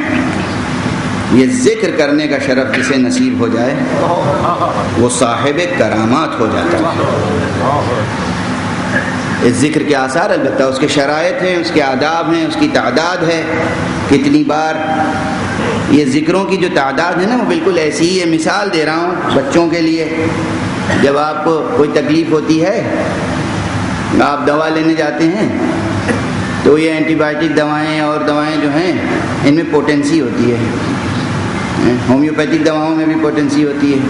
یہ ذکر کرنے کا شرف جسے نصیب ہو جائے وہ صاحب کرامات ہو جاتا ہے۔ اس ذکر کے آثار البتہ اس کے شرائط ہیں، اس کے آداب ہیں، اس کی تعداد ہے، کتنی بار یہ ذکروں کی جو تعداد ہے نا وہ بالکل ایسی ہی ہے۔ مثال دے رہا ہوں بچوں کے لیے، جب آپ کو کوئی تکلیف ہوتی ہے آپ دوا لینے جاتے ہیں تو یہ اینٹی بائیوٹک دوائیں اور دوائیں جو ہیں ان میں پوٹنسی ہوتی ہے، ہومیوپیتھک دواؤں میں بھی پوٹنسی ہوتی ہے،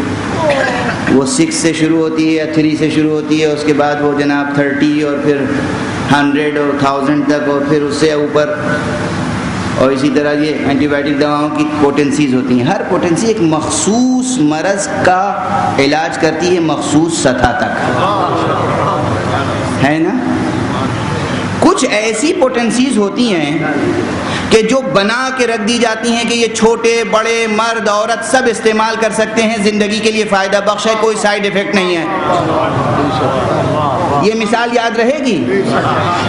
وہ 6 سے شروع ہوتی ہے یا 3 سے شروع ہوتی ہے، اس کے بعد وہ جناب 30 اور پھر 100 اور 1000 تک اور پھر اس سے اوپر، اور اسی طرح یہ اینٹی بائیوٹک دواؤں کی پوٹنسیز ہوتی ہیں۔ ہر پوٹنسی ایک مخصوص مرض کا علاج کرتی ہے، مخصوص سطح تک، ہے نا۔ کچھ ایسی پوٹنسیز ہوتی ہیں کہ جو بنا کے رکھ دی جاتی ہیں کہ یہ چھوٹے بڑے مرد عورت سب استعمال کر سکتے ہیں، زندگی کے لیے فائدہ بخش ہے، کوئی سائیڈ ایفیکٹ نہیں ہے۔ یہ مثال یاد رہے گی۔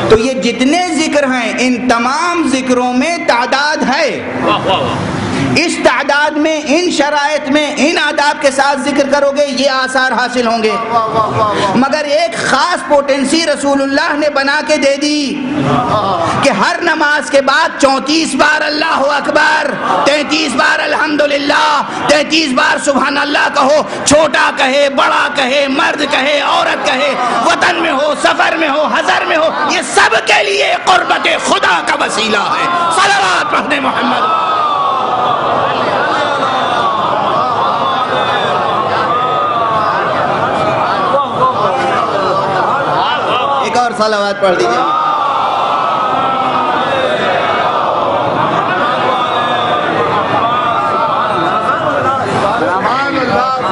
تو یہ جتنے ذکر ہیں ان تمام ذکروں میں تعداد ہے، اس تعداد میں ان شرائط میں ان آداب کے ساتھ ذکر کرو گے یہ آثار حاصل ہوں گے، مگر ایک خاص پوٹنسی رسول اللہ نے بنا کے دے دی کہ ہر نماز کے بعد 34 بار اللہ اکبر، 33 بار الحمدللہ، 33 بار سبحان اللہ کہو، چھوٹا کہے بڑا کہے، مرد کہے عورت کہے، وطن میں ہو سفر میں ہو حضر میں ہو، یہ سب کے لیے قربت خدا کا وسیلہ ہے۔ صلوات پڑھنے محمد۔ ایک اور صلوات پڑھ دیجیے۔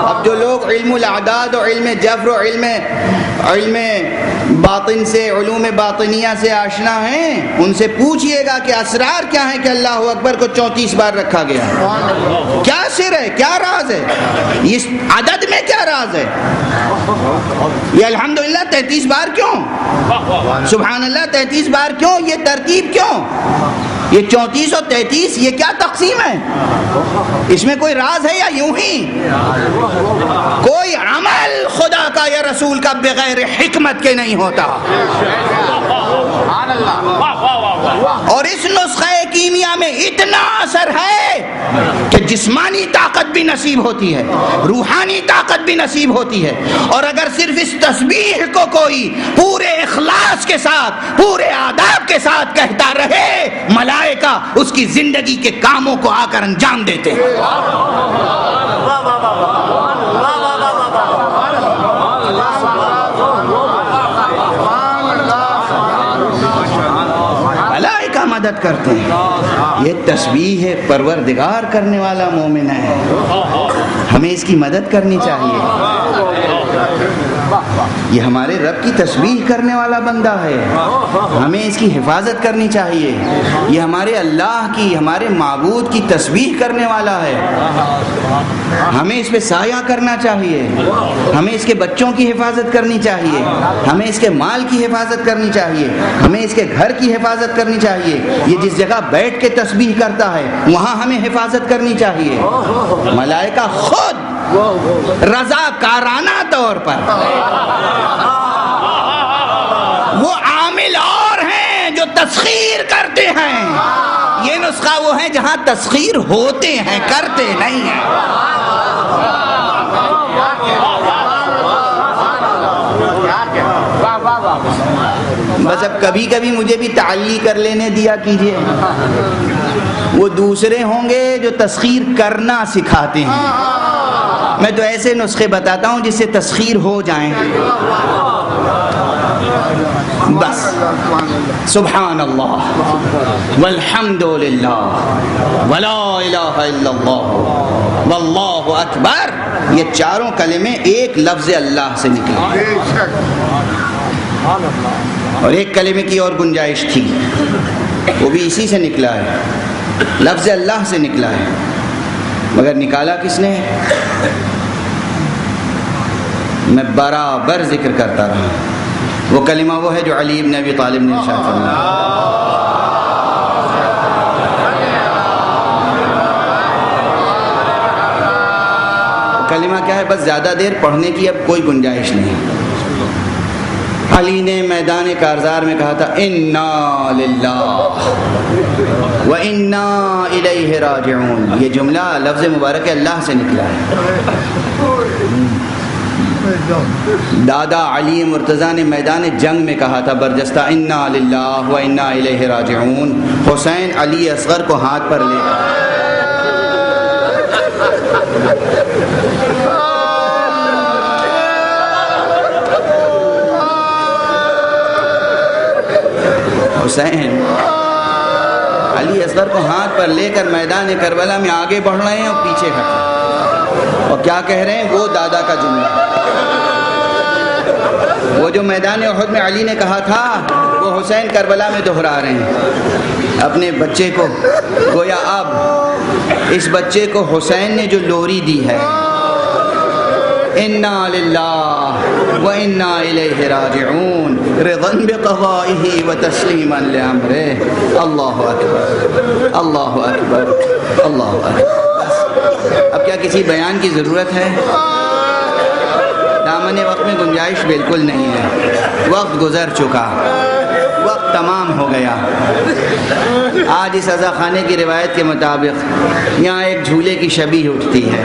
اب جو لوگ علم الاعداد و علم جبر و علم باطن سے علوم باطنیہ سے آشنا ہیں ان سے پوچھئے گا کہ اسرار کیا ہیں کہ اللہ اکبر کو 34 بار رکھا گیا ہے، کیا سر ہے، کیا راز ہے، اس عدد میں کیا راز ہے، یہ الحمدللہ 33 بار کیوں، سبحان اللہ 33 بار کیوں، یہ ترتیب کیوں، یہ 34 اور 33 یہ کیا تقسیم ہے، اس میں کوئی راز ہے یا یوں ہی؟ کوئی عمل خدا کا یا رسول کا بغیر حکمت کے نہیں ہوتا۔ اور اس نسخہ کیمیا میں اتنا اثر ہے کہ جسمانی طاقت بھی نصیب ہوتی ہے، روحانی طاقت بھی نصیب ہوتی ہے، اور اگر صرف اس تسبیح کو کوئی پورے اخلاص کے ساتھ پورے آداب کے ساتھ کہتا رہے، ملائکہ اس کی زندگی کے کاموں کو آ کر انجام دیتے ہیں۔ مدد کرتے ہیں. یہ تسبیح ہے پروردگار کرنے والا مومن ہے, ہمیں اس کی مدد کرنی چاہیے. یہ ہمارے رب کی تسبیح کرنے والا بندہ ہے, ہمیں اس کی حفاظت کرنی چاہیے. یہ ہمارے اللہ کی, ہمارے معبود کی تسبیح کرنے والا ہے, ہمیں اس پہ سایہ کرنا چاہیے. ہمیں اس کے بچوں کی حفاظت کرنی چاہیے, ہمیں اس کے مال کی حفاظت کرنی چاہیے, ہمیں اس کے گھر کی حفاظت کرنی چاہیے. یہ جس جگہ بیٹھ کے تسبیح کرتا ہے وہاں ہمیں حفاظت کرنی چاہیے. ملائکہ خود رضاکارانہ طور پر, وہ عامل اور ہیں جو تسخیر کرتے ہیں. یہ نسخہ وہ ہے جہاں تسخیر ہوتے ہیں, کرتے نہیں ہیں. بس اب کبھی کبھی مجھے بھی تعلی کر لینے دیا کیجئے. وہ دوسرے ہوں گے جو تسخیر کرنا سکھاتے ہیں, میں تو ایسے نسخے بتاتا ہوں جس سے تسخیر ہو جائیں. بس سبحان اللہ والحمد للہ ولا الہ الا اللہ واللہ اکبر, یہ چاروں کلمے ایک لفظ اللہ سے نکلے. اور ایک کلمے کی اور گنجائش تھی, وہ بھی اسی سے نکلا ہے, لفظ اللہ سے نکلا ہے, مگر نکالا کس نے؟ میں برابر ذکر کرتا رہا. وہ کلمہ وہ ہے جو علی بن ابی طالب نے ارشاد فرمایا. کلمہ کیا ہے؟ بس زیادہ دیر پڑھنے کی اب کوئی گنجائش نہیں. علی نے میدان کارزار میں کہا تھا انا للہ و انا الیہ راجعون. یہ جملہ لفظ مبارک اللہ سے نکلا ہے. دادا علی مرتضیٰ نے میدان جنگ میں کہا تھا برجستہ انا للہ و انا الیہ راجعون. حسین علی اصغر کو ہاتھ پر لے کر حسین علی اصغر کو ہاتھ پر لے کر میدان کربلا میں آگے بڑھ رہے ہیں اور پیچھے کھڑے ہیں. اور کیا کہہ رہے ہیں؟ وہ دادا کا جملہ, وہ جو میدان احد میں علی نے کہا تھا وہ حسین کربلا میں دہرا رہے ہیں اپنے بچے کو. گویا اب اس بچے کو حسین نے جو لوری دی ہے, انا للہ و انا الیہ راجعون رضا بقضائہ و تسلیما لامرہ. اللہ اکبر اللہ اکبر اللہ اکبر. اب کیا کسی بیان کی ضرورت ہے؟ دامن وقت میں گنجائش بالکل نہیں ہے. وقت گزر چکا, وقت تمام ہو گیا. آج اس عزا خانے کی روایت کے مطابق یہاں ایک جھولے کی شبیہ اٹھتی ہے.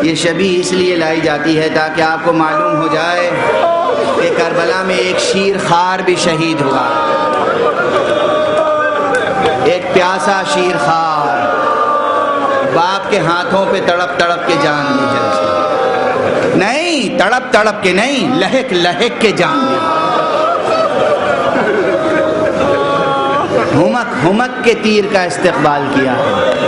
یہ شبیہ اس لیے لائی جاتی ہے تاکہ آپ کو معلوم ہو جائے کہ کربلا میں ایک شیر خوار بھی شہید ہوا. ایک پیاسا شیر خوار باپ کے ہاتھوں پہ تڑپ تڑپ کے جان لی ہے اس نے. نہیں, تڑپ تڑپ کے نہیں, لہک لہک کے جان لی. ہمک ہمک کے تیر کا استقبال کیا ہے.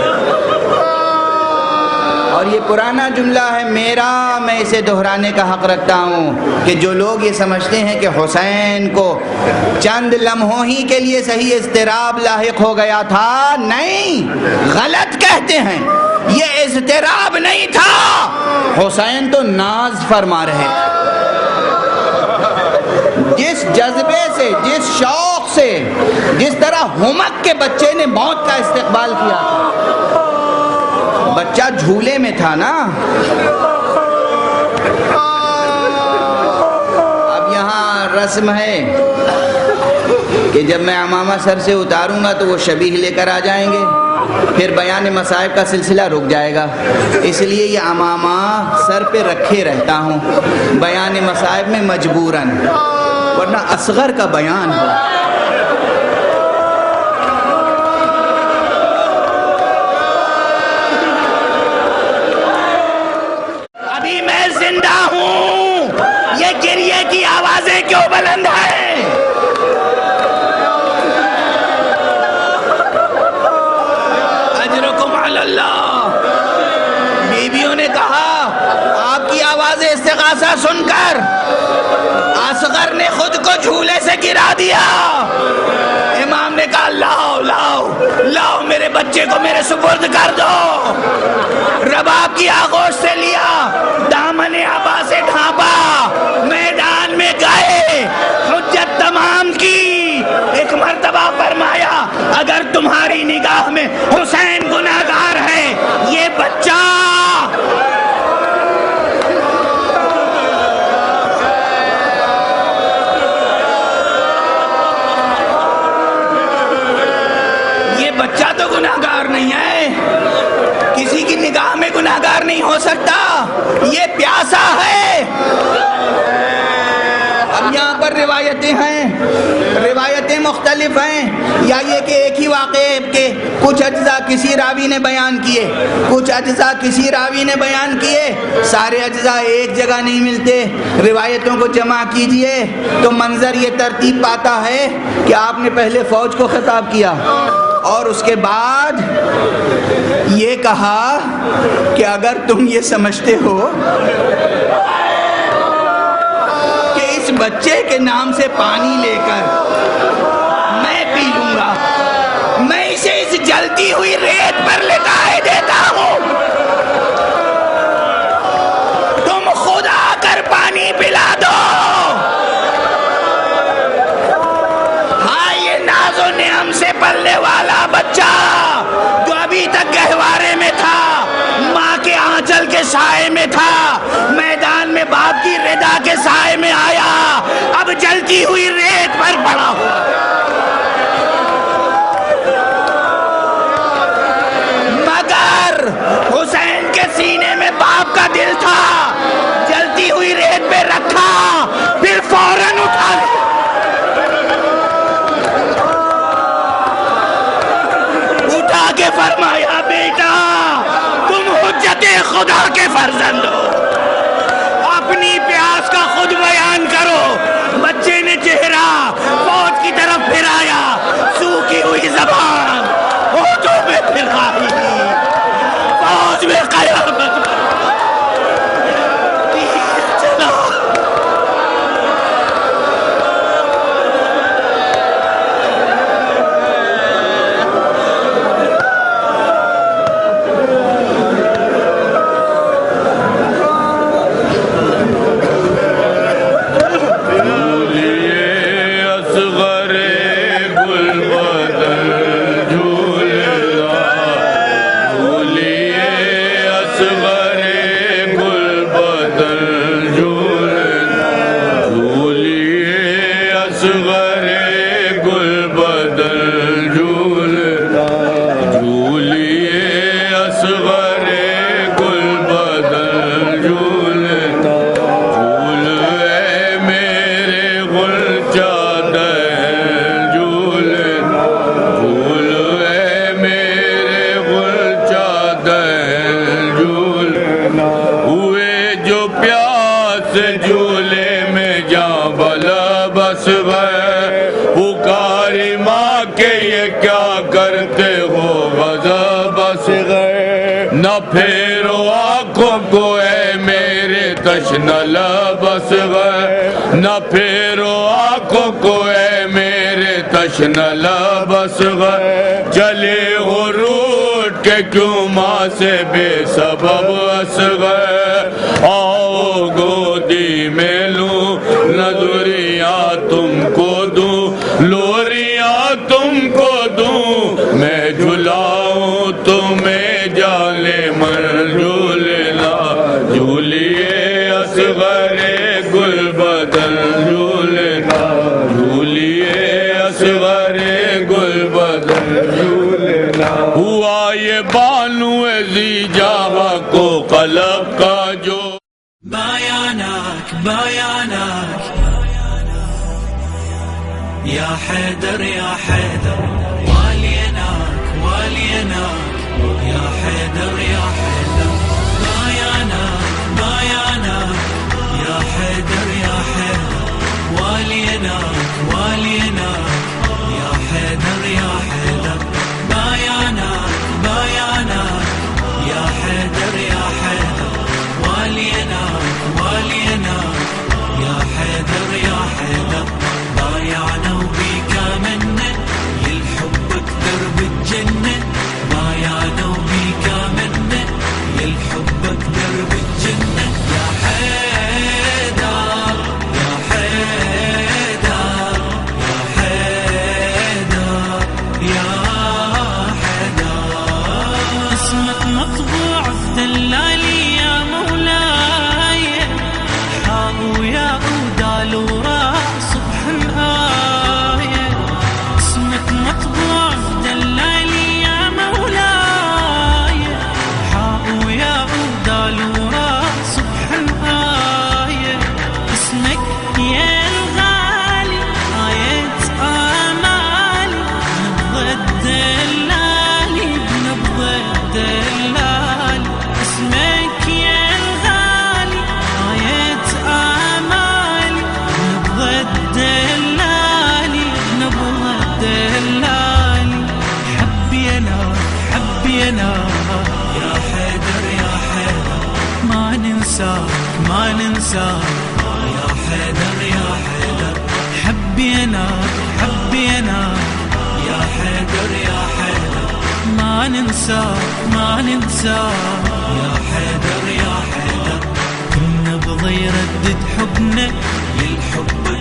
اور یہ پرانا جملہ ہے میرا, میں اسے دہرانے کا حق رکھتا ہوں کہ جو لوگ یہ سمجھتے ہیں کہ حسین کو چند لمحوں ہی کے لیے صحیح اضطراب لاحق ہو گیا تھا, نہیں, غلط کہتے ہیں. یہ اضطراب نہیں تھا, حسین تو ناز فرما رہے. جس جذبے سے, جس شوق سے, جس طرح ہمک کے بچے نے موت کا استقبال کیا تھا. بچہ جھولے میں تھا نا. اب یہاں رسم ہے کہ جب میں عمامہ سر سے اتاروں گا تو وہ شبیہ لے کر آ جائیں گے, پھر بیان مصائب کا سلسلہ رک جائے گا. اس لیے یہ عمامہ سر پہ رکھے رہتا ہوں بیان مصائب میں مجبوراً, ورنہ اصغر کا بیان ہو. ابھی میں زندہ ہوں, یہ گریے کی آوازیں کیوں بلند ہیں؟ استغاثہ سن کر اصغر نے خود کو جھولے سے گرا دیا. امام نے کہا لاؤ لاؤ لاؤ میرے بچے کو میرے سپرد کر دو. رباب کی آغوش سے لیا, دامن ابا سے ڈھانپا, میدان میں گئے, حجت تمام کی. ایک مرتبہ فرمایا اگر تمہاری نگاہ میں حسین گناہگار ہے, یہ بچہ تو گناہگار نہیں ہے, کسی کی نگاہ میں گناہگار نہیں ہو سکتا, یہ پیاسا ہے. اب یہاں پر روایتیں ہیں, روایتیں مختلف ہیں, یا یہ کہ ایک ہی واقعے کے کچھ اجزاء کسی راوی نے بیان کیے, کچھ اجزاء کسی راوی نے بیان کیے, سارے اجزاء ایک جگہ نہیں ملتے. روایتوں کو جمع کیجئے تو منظر یہ ترتیب پاتا ہے کہ آپ نے پہلے فوج کو خطاب کیا اور اس کے بعد یہ کہا کہ اگر تم یہ سمجھتے ہو کہ اس بچے کے نام سے پانی لے کر میں پی لوں گا, میں اسے اس جلتی ہوئی ریت پر لٹائے دیتا ہوں, تم خود آ کر پانی پلا دو. ہاں یہ ناز و نعم سے پلنے والا بچہ جو ابھی تک گہوارے میں تھا, ماں کے آنچل کے سائے میں تھا, میدان میں باپ کی رضا کے سائے میں آیا, اب جلتی ہوئی ریت پر پڑا ہوا. مگر حسین کے سینے میں باپ کا دل تھا, جلتی ہوئی ریت پہ رکھا, پھر فوراً اٹھا کے فرمایا بیٹا تم حجت خدا کے فرزند ہو, اپنی پیاس کا خود بیان کرو. بچے نے چہرہ فوج کی طرف پھرایا, سوکھی ہوئی زبان ہونٹوں پہ پھرائی, فوج میں قیامت چلا. پکاری ماں کے یہ کیا کرتے ہو غضب اصغر, نہ پھیرو آنکھوں کو اے میرے تشنہ لب اصغر, نہ پھیرو آنکھوں کو اے میرے تشنہ لب اصغر. چلے ہو روٹ کے کیوں ماں سے بے سبب اصغر, آؤ گودی میں لوں نظریاں تم کو دوں, لوریاں تم کو دوں, میں جھلاؤں تمہیں جالے من جھولنا, جھولیے اصغر گل بدن جھولنا, جھولیے اصغر گل بدن جھولنا. ہوا یہ بانو ذی جہاں کو قلب کا جو بیاناک بیاناک یا حیدر یا حیدر, والیناک والیناک یا حیدر یا حیدر, بیاناک بیاناک یا حیدر یا حیدر, والیناک والیناک یا حیدر یا حیدر, بیاناک بیاناک یا حیدر یا حیدر, والیناک والیناک ما ننساك يا حيدر يا حيدر حبيناك يا حيدر يا حيدر ما ننساك يا حيدر كل نبض يردد حبنا للحب